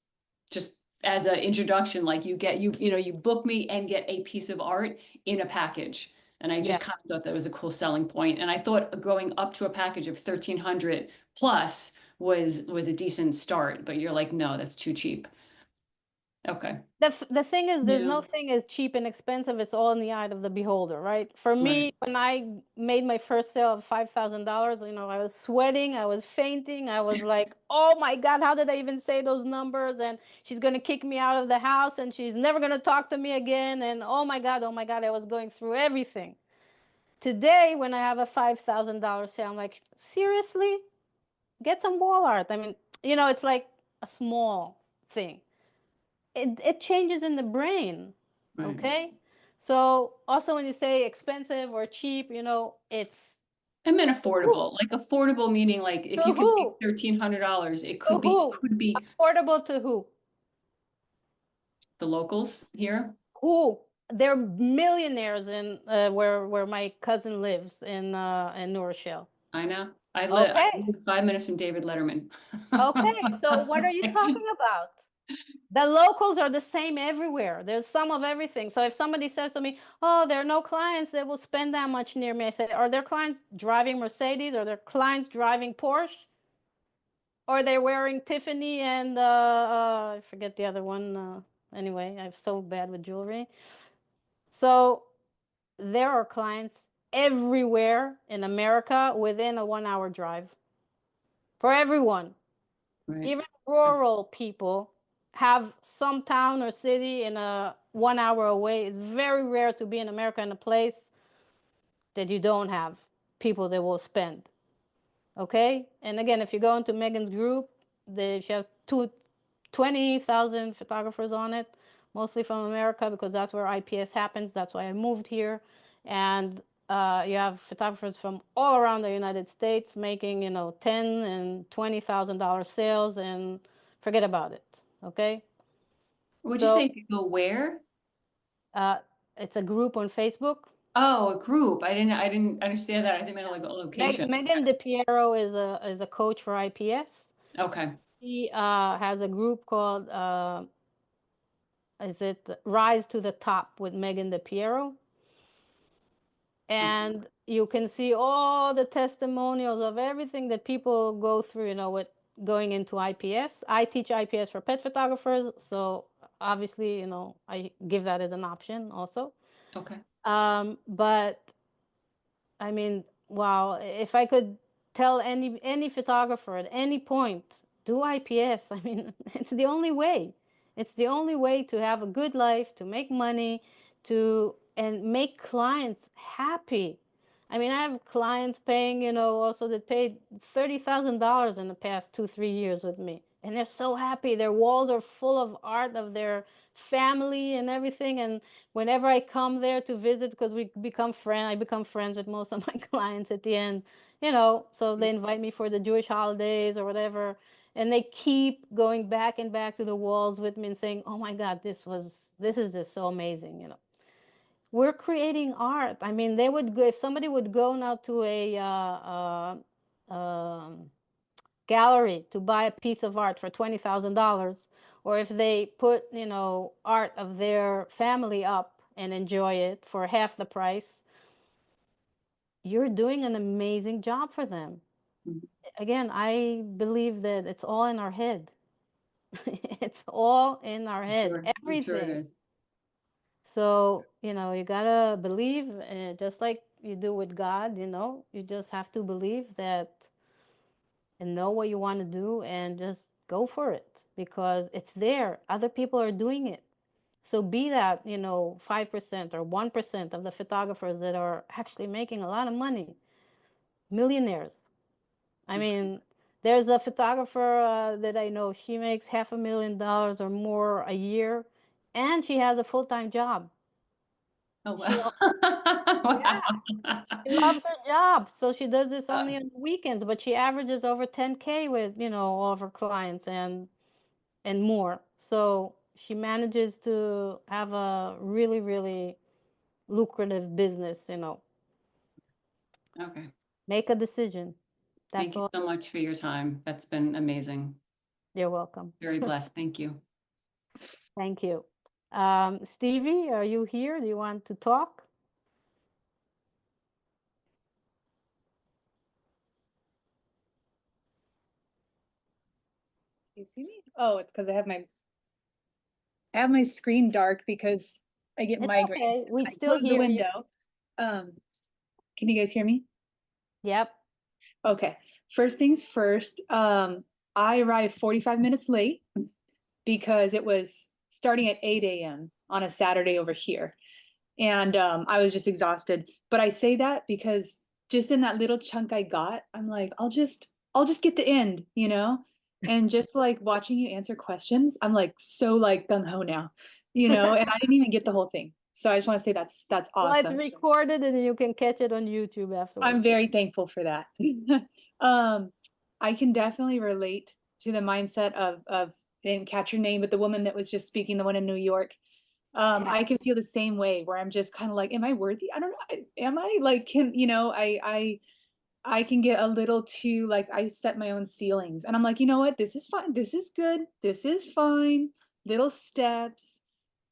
just as an introduction, like you book me and get a piece of art in a package. And I just yeah, kind of thought that was a cool selling point. And I thought going up to a package of 1,300 plus was a decent start, but you're like, no, that's too cheap. Okay. The thing is, there's no Yeah. thing as cheap and expensive. It's all in the eye of the beholder, right? For me, Right. when I made my first sale of $5,000, I was sweating, I was fainting, I was like, "Oh my God, how did I even say those numbers?" And she's gonna kick me out of the house, and she's never gonna talk to me again. And oh my God, I was going through everything. Today, when I have a $5,000 sale, I'm like, seriously? Get some wall art. I mean, it's like a small thing. It changes in the brain. Right. Okay. So also when you say expensive or cheap, it's I meant affordable, like affordable meaning like if to you could who? make $1,300, it To who? could be Affordable to who? the locals here. Who? They're millionaires in where my cousin lives in New Rochelle. I know. I Okay. live 5 minutes from David Letterman. Okay. So what are you talking about? The locals are the same everywhere. There's some of everything. So if somebody says to me, "Oh, there are no clients that will spend that much near me," I say, "Are there clients driving Mercedes? Are there clients driving Porsche? Or they're wearing Tiffany and I forget the other one. Anyway, I'm so bad with jewelry. So there are clients everywhere in America within a 1 hour drive for everyone. Right. Even rural people have some town or city in a 1 hour away. It's very rare to be in America in a place that you don't have people that will spend. Okay? And again, if you go into Megan's group, she has 20,000 photographers on it, mostly from America because that's where IPS happens. That's why I moved here. And you have photographers from all around the United States making, $10 and $20,000 sales, and forget about it. Okay, Would you so say if you go where? uh, it's a group on Facebook. Oh, a group. I didn't understand that. I think meant like a location. Megan DePiero is a coach for IPS. Okay. She has a group called is it Rise to the Top with Megan DePiero? And you can see all the testimonials of everything that people go through, with going into IPS. I teach IPS for pet photographers, so obviously, I give that as an option also. Okay. But I mean, wow, if I could tell any photographer at any point, do IPS. I mean, it's the only way. It's the only way to have a good life, to make money, and make clients happy. I mean, I have clients paying, also that paid $30,000 in the past 2-3 years with me. And they're so happy. Their walls are full of art of their family and everything. And whenever I come there to visit, because I become friends with most of my clients at the end, so they invite me for the Jewish holidays or whatever. And they keep going back and back to the walls with me and saying, "Oh my God, this is just so amazing." We're creating art. I mean, they would go, if somebody would go now to a gallery to buy a piece of art for $20,000, or if they put, art of their family up and enjoy it for half the price, you're doing an amazing job for them. Mhm. Again, I believe that it's all in our head. It's all in our head, I'm sure it everything. is. So, you gotta believe, just like you do with God, you just have to believe that and know what you want to do and just go for it because it's there. Other people are doing it. So be that, 5% or 1% of the photographers that are actually making a lot of money, millionaires. I mean, there's a photographer that I know, she makes $500,000 or more a year, and she has a full-time job. Oh, She, wow. yeah, Wow. she loves her job, so she does this Uh, only on the weekends, but she averages over 10K with, all of her clients and more. So she manages to have a really, really lucrative business, Okay. Make a decision. Thank That's you all. so much for your time. That's been amazing. You're welcome. Very blessed. Thank you. Thank you. Stevie, are you here? Do you want to talk? You see me? Oh, it's because I have my. I have my screen dark because I get It's migraine. okay. We I still close the hear you. window. Can you guys hear me? Yep. Okay. First things first, I arrived 45 minutes late because it was starting at 8 a.m. on a Saturday over here. And I was just exhausted. But I say that because just in that little chunk I got, I'm like, I'll just get the end, you know? And just like watching you answer questions, I'm like so like gung ho now, you know, and I didn't even get the whole thing. So I just want to say that's Well, it's awesome. recorded and you can catch it on YouTube I'm afterwards. very thankful for that. I can definitely relate to the mindset of I didn't catch her name, but the woman that was just speaking, the one in New York. I can feel the same way where I'm just kind of like, am I worthy? I don't know. Am I like, can, you know, I can get a little too, like, I set my own ceilings and I'm like, you know what? This is fine. This is good. This is fine. Little steps.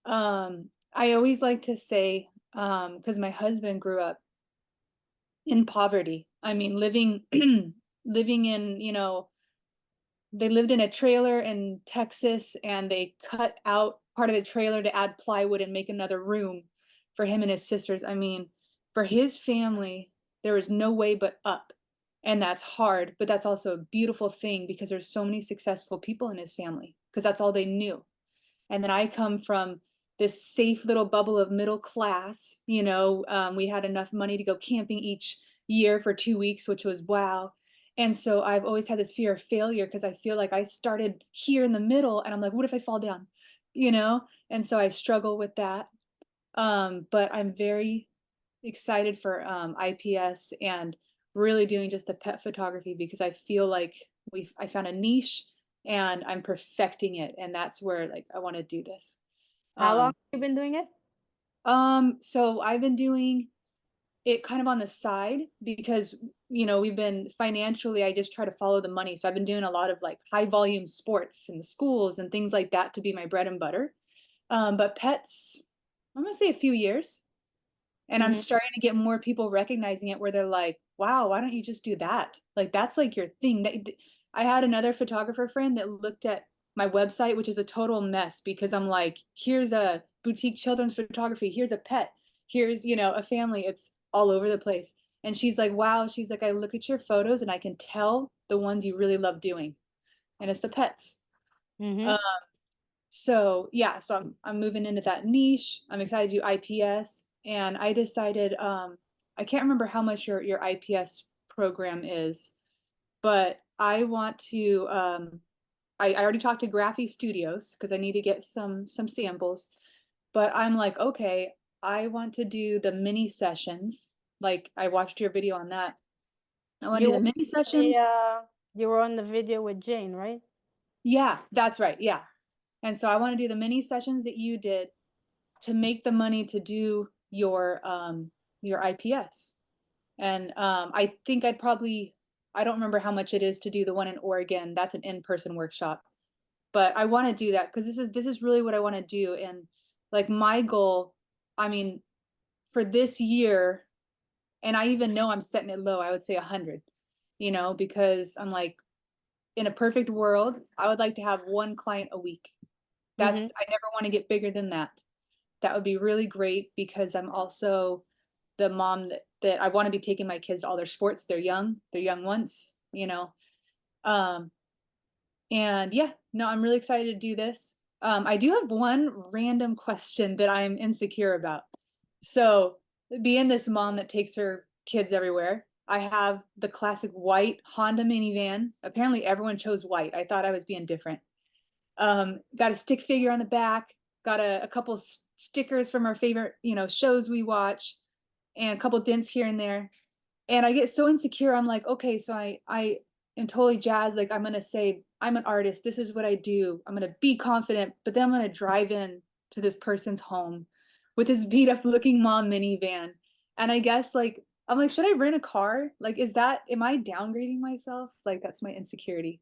I always like to say, because my husband grew up in poverty. I mean, living, living in, you know, they lived in a trailer in Texas and they cut out part of the trailer to add plywood and make another room for him and his sisters. I mean, for his family, there is no way but up. And that's hard, but that's also a beautiful thing because there's so many successful people in his family because that's all they knew. And then I come from this safe little bubble of middle class. You know, we had enough money to go camping each year for 2 weeks, which was wow. And so I've always had this fear of failure because I feel like I started here in the middle and I'm like, what if I fall down? You know? And so I struggle with that. But I'm very excited for IPS and really doing just the pet photography because I feel like I found a niche and I'm perfecting it. And that's where like I want to do this. How long Um, have you been doing it? so I've been doing it kind of on the side because you know we've been financially I just try to follow the money. So I've been doing a lot of like high volume sports in the schools and things like that to be my bread and butter. But pets, I'm gonna say a few years. And I'm Mhm. starting to get more people recognizing it where they're like, wow, why don't you just do that? Like that's like your thing. I had another photographer friend that looked at my website, which is a total mess because I'm like, here's a boutique children's photography, here's a pet, here's, you know, a family. It's all over the place. And she's like, wow, she's like, I look at your photos and I can tell the ones you really love doing. And it's the pets. Mhm. So yeah, so I'm moving into that niche. I'm excited to do IPS, and I decided I can't remember how much your IPS program is, but I want to I already talked to Graphy Studios because I need to get some samples, but I'm like, okay, I want to do the mini sessions. Like I watched your video on that. I want to do the mini sessions. You were on the video with Jane, right? Yeah, that's right. Yeah. And so I want to do the mini sessions that you did to make the money to do your IPS. And I think I don't remember how much it is to do the one in Oregon. That's an in-person workshop. But I want to do that because this is really what I want to do. And like my goal, I mean, for this year, and I even know I'm setting it low, I would say 100, you know, because I'm like, in a perfect world, I would like to have one client a week. That's, Mhm. I never want to get bigger than that. That would be really great because I'm also the mom that I want to be taking my kids to all their sports. They're young once, you know. Um, and yeah, no, I'm really excited to do this. I do have one random question that I'm insecure about. So, being this mom that takes her kids everywhere, I have the classic white Honda minivan. Apparently, everyone chose white. I thought I was being different. Got a stick figure on the back, got a couple stickers from our favorite, you know, shows we watch, and a couple dents here and there. And I get so insecure. I'm like, okay, so I am totally jazzed. Like I'm gonna say, I'm an artist. This is what I do. I'm gonna be confident, but then I'm gonna drive in to this person's home with this beat up looking mom minivan. And I guess like I'm like, should I rent a car? Like, am I downgrading myself? Like that's my insecurity.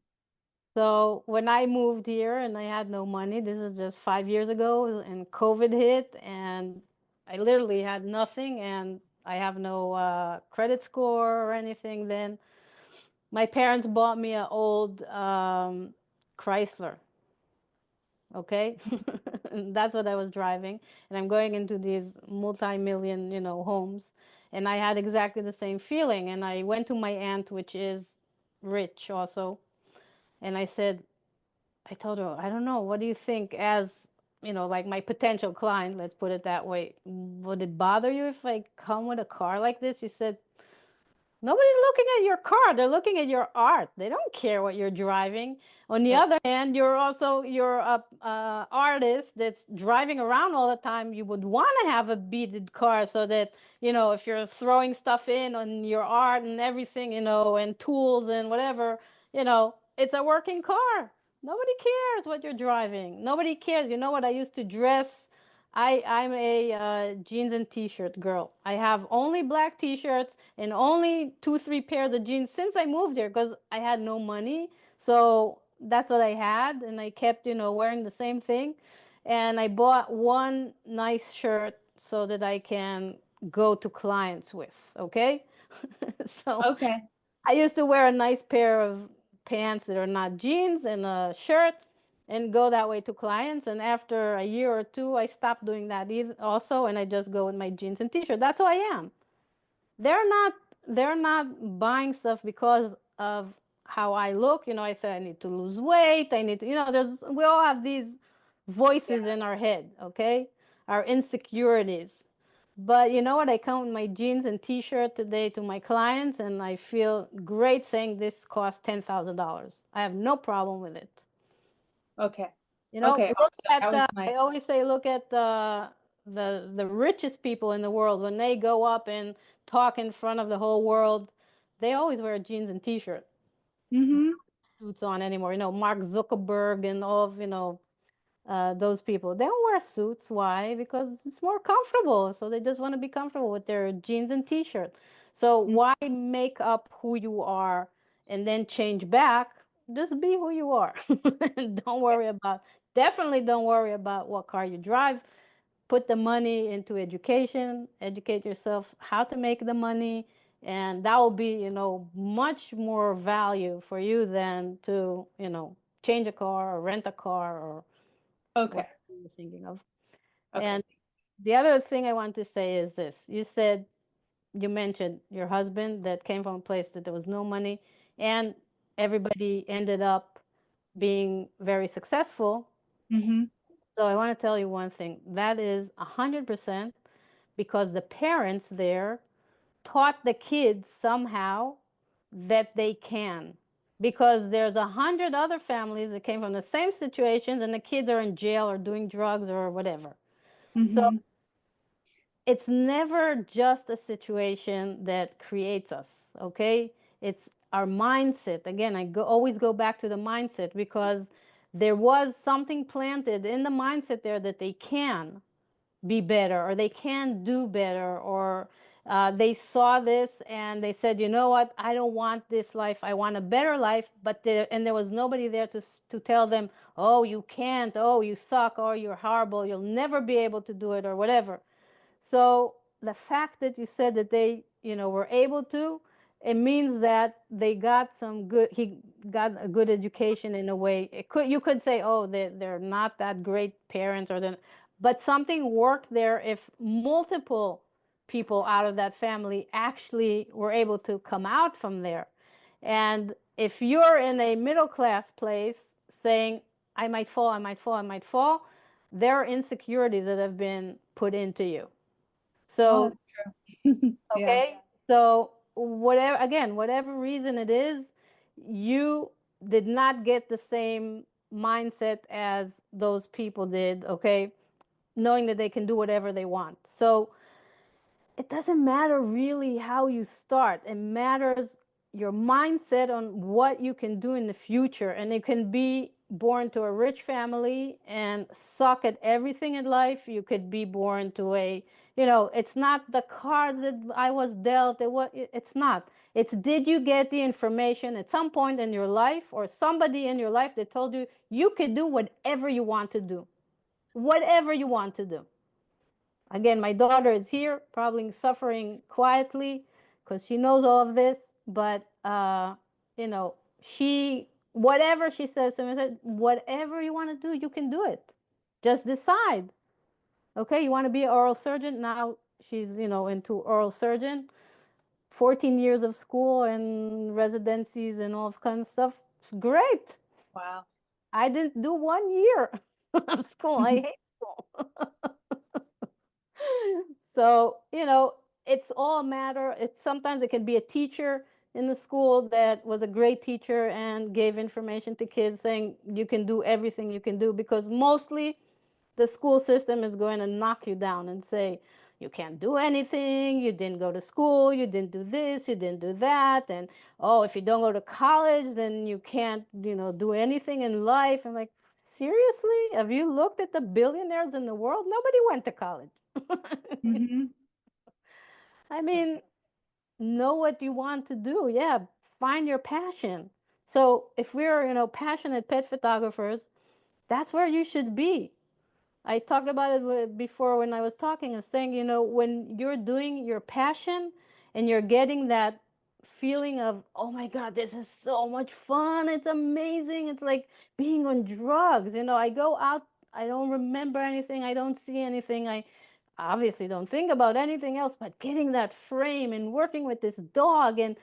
So when I moved here and I had no money, this is just 5 years ago, and COVID hit, and I literally had nothing, and I have no credit score or anything. Then my parents bought me an old Chrysler, okay? And that's what I was driving. And I'm going into these multi-million, homes. And I had exactly the same feeling. And I went to my aunt, which is rich also. And I told her, I don't know, what do you think as, like my potential client, let's put it that way. Would it bother you if I come with a car like this? She said, nobody's looking at your car. They're looking at your art. They don't care what you're driving. On the Yeah. other hand, you're a artist that's driving around all the time. You would want to have a beaded car so that, if you're throwing stuff in on your art and everything, and tools and whatever, it's a working car. Nobody cares what you're driving. Nobody cares. You know what? I used to dress. I'm a jeans and t-shirt girl. I have only black t-shirts and only 2, 3 pairs of jeans since I moved here because I had no money. So that's what I had, and I kept, wearing the same thing. And I bought one nice shirt so that I can go to clients with. Okay, so Okay. I used to wear a nice pair of pants that are not jeans and a shirt and go that way to clients. And after a year or two, I stopped doing that either also, and I just go with my jeans and t-shirt. That's who I am. They're not they're not buying stuff because of how I look. I say I need to lose weight. I need to, we all have these voices in our head, okay? Our insecurities. But you know what? I come with my jeans and t-shirt today to my clients, and I feel great saying this costs $10,000. I have no problem with it. Okay. Look Okay, awesome. at That was my I always say, look at the richest people in the world when they go up and talk in front of the whole world. They always wear jeans and t-shirt, Mm-hmm. suits on anymore. Mark Zuckerberg and all of those people. They don't wear suits. Why? Because it's more comfortable. So they just want to be comfortable with their jeans and t-shirt. So why make up who you are and then change back? Just be who you are. Don't worry about, definitely don't worry about what car you drive. Put the money into education, educate yourself how to make the money, and that will be, much more value for you than to, change a car or rent a car or Okay. what you're thinking of. Okay. And the other thing I want to say is this. You mentioned your husband that came from a place that there was no money, and everybody ended up being very successful. Mm-hmm. So I want to tell you one thing. That is 100% because the parents there taught the kids somehow that they can. Because there's 100 other families that came from the same situations and the kids are in jail or doing drugs or whatever. So Mm-hmm. it's never just a situation that creates us, okay? It's our mindset. Again, always go back to the mindset because there was something planted in the mindset there that they can be better or they can do better or they saw this and they said, you know what, I don't want this life, I want a better life. But there was nobody there to tell them, oh, you can't, oh, you suck, or you're horrible, you'll never be able to do it or whatever. So the fact that you said that they, were able to, it means that they got he got a good education in a way. You could say, oh, they're not that great parents but something worked there if multiple people out of that family actually were able to come out from there. And if you're in a middle class place saying, I might fall, I might fall, I might fall, there are insecurities that have been put into you. Oh, So, that's true. Yeah. okay, so whatever reason it is, you did not get the same mindset as those people did, okay, knowing that they can do whatever they want. So it doesn't matter really how you start. It matters your mindset on what you can do in the future. And it can be born to a rich family and suck at everything in life. You could be born to it's not the cards that I was dealt. It's not. It's, did you get the information at some point in your life or somebody in your life that told you you could do whatever you want to do? Whatever you want to do. Again, my daughter is here, probably suffering quietly because she knows all of this, but she whatever she says to me, I said, whatever you want to do, you can do it. Just decide. Okay, you want to be an oral surgeon? Now she's, into oral surgeon. 14 years of school and residencies and all kinds of stuff. Great. Wow. I didn't do 1 year of school. I hate school. So, it's all a matter. Sometimes it can be a teacher in the school that was a great teacher and gave information to kids saying you can do everything you can do, because mostly the school system is going to knock you down and say you can't do anything, you didn't go to school, you didn't do this, you didn't do that, and oh, if you don't go to college, then you can't, do anything in life. I'm like, seriously? Have you looked at the billionaires in the world? Nobody went to college. Mhm. I mean, know what you want to do. Yeah, find your passion. So if we're, passionate pet photographers, that's where you should be. I talked about it before when I was talking. I was saying, when you're doing your passion and you're getting that feeling of, oh my God, this is so much fun. It's amazing. It's like being on drugs. I go out, I don't remember anything. I don't see anything. I obviously don't think about anything else, but getting that frame and working with this dog, and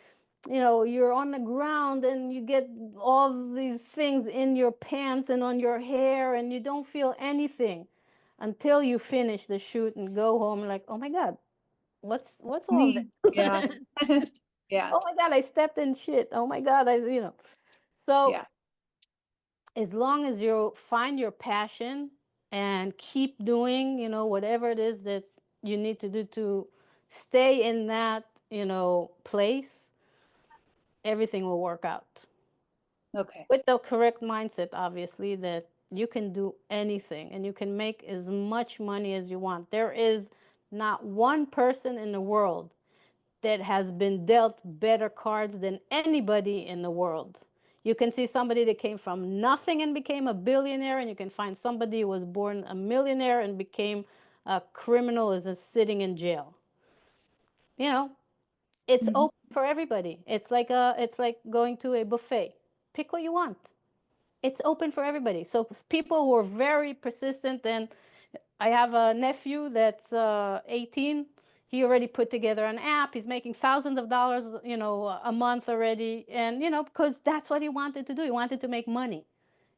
you're on the ground and you get all these things in your pants and on your hair, and you don't feel anything until you finish the shoot and go home like, oh my God, what's all this? Neat. Yeah. Yeah. Oh my God, I stepped in shit. Oh my God, So Yeah. as long as you find your passion and keep doing, whatever it is that you need to do to stay in that, place, everything will work out. Okay. With the correct mindset, obviously, that you can do anything and you can make as much money as you want. There is not one person in the world that has been dealt better cards than anybody in the world. You can see somebody that came from nothing and became a billionaire, and you can find somebody who was born a millionaire and became a criminal, is sitting in jail. It's Mhm. open for everybody. It's like going to a buffet. Pick what you want. It's open for everybody. So people who are very persistent, and I have a nephew that's 18. He already put together an app. He's making thousands of dollars, a month already. And, because that's what he wanted to do. He wanted to make money.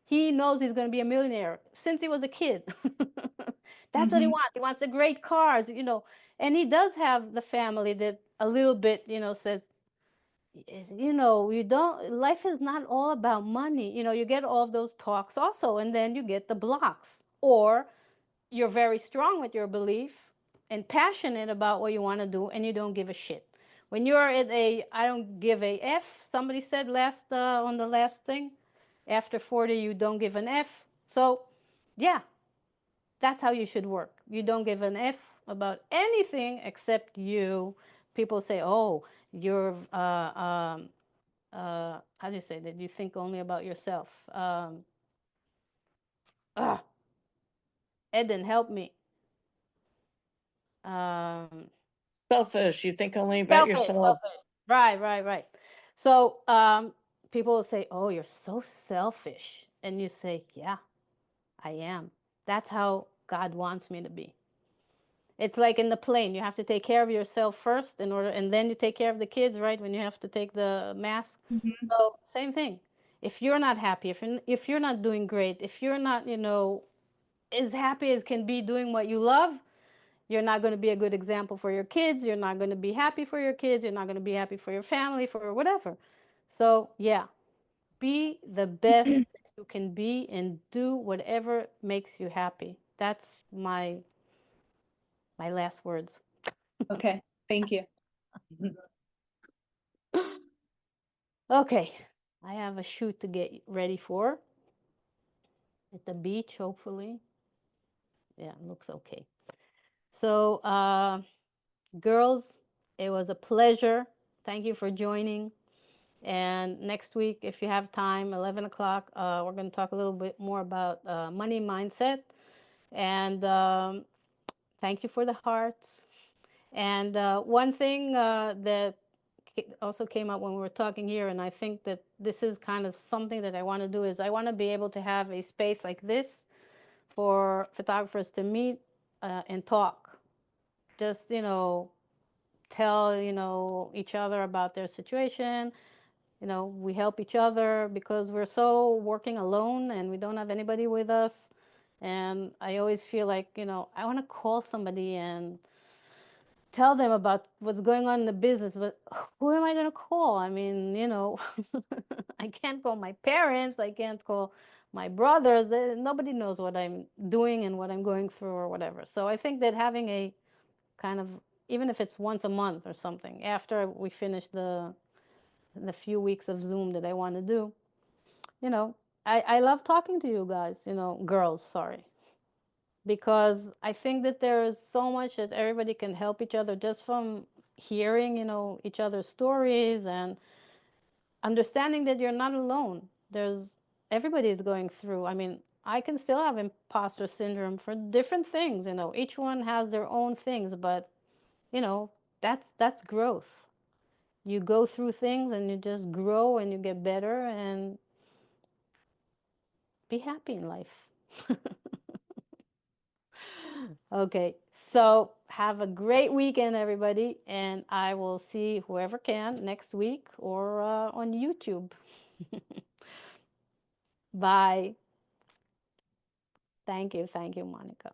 He knows he's going to be a millionaire since he was a kid. That's what he Mhm. wants. He wants the great cars, and he does have the family that a little bit, says, you don't, life is not all about money. You get all of those talks also, and then you get the blocks. Or you're very strong with your belief and passionate about what you want to do, and you don't give a shit. When you're at I don't give a F, somebody said on the last thing, after 40, you don't give an F. So, yeah, that's how you should work. You don't give an F about anything except you. People say, oh, you're, how do you say that? You think only about yourself. Ah, Eden, help me. Selfish. You think only about Selfish, yourself. selfish. Right. So people will say, oh, you're so selfish. And you say, yeah, I am. That's how God wants me to be. It's like in the plane, you have to take care of yourself first and then you take care of the kids, right? When you have to take the mask. Mhm. So same thing. If you're not happy, if you're not doing great, if you're not, as happy as can be doing what you love, you're not going to be a good example for your kids. You're not going to be happy for your kids. You're not going to be happy for your family, for whatever. So yeah, be the best that you can be and do whatever makes you happy. That's my last words. Okay. Thank you. Okay, I have a shoot to get ready for at the beach, hopefully. Yeah, looks okay. So, girls, it was a pleasure. Thank you for joining. And next week, if you have time, 11 o'clock, we're going to talk a little bit more about money mindset. And thank you for the hearts. And one thing that also came up when we were talking here, and I think that this is kind of something that I want to do, is I want to be able to have a space like this for photographers to meet and talk. Just, tell, each other about their situation. We help each other because we're so working alone and we don't have anybody with us. And I always feel like, I want to call somebody and tell them about what's going on in the business, but who am I going to call? I mean, I can't call my parents, I can't call my brothers. Nobody knows what I'm doing and what I'm going through or whatever. So I think that having a kind of, even if it's once a month or something, after we finish the few weeks of Zoom that I want to do, I love talking to you guys, girls, sorry, because I think that there is so much that everybody can help each other just from hearing, each other's stories and understanding that you're not alone. Everybody is going through. I mean, I can still have imposter syndrome for different things, each one has their own things, but that's growth. You go through things and you just grow and you get better and be happy in life. Okay, so have a great weekend, everybody, and I will see whoever can next week or on YouTube. Bye. Thank you, Monica.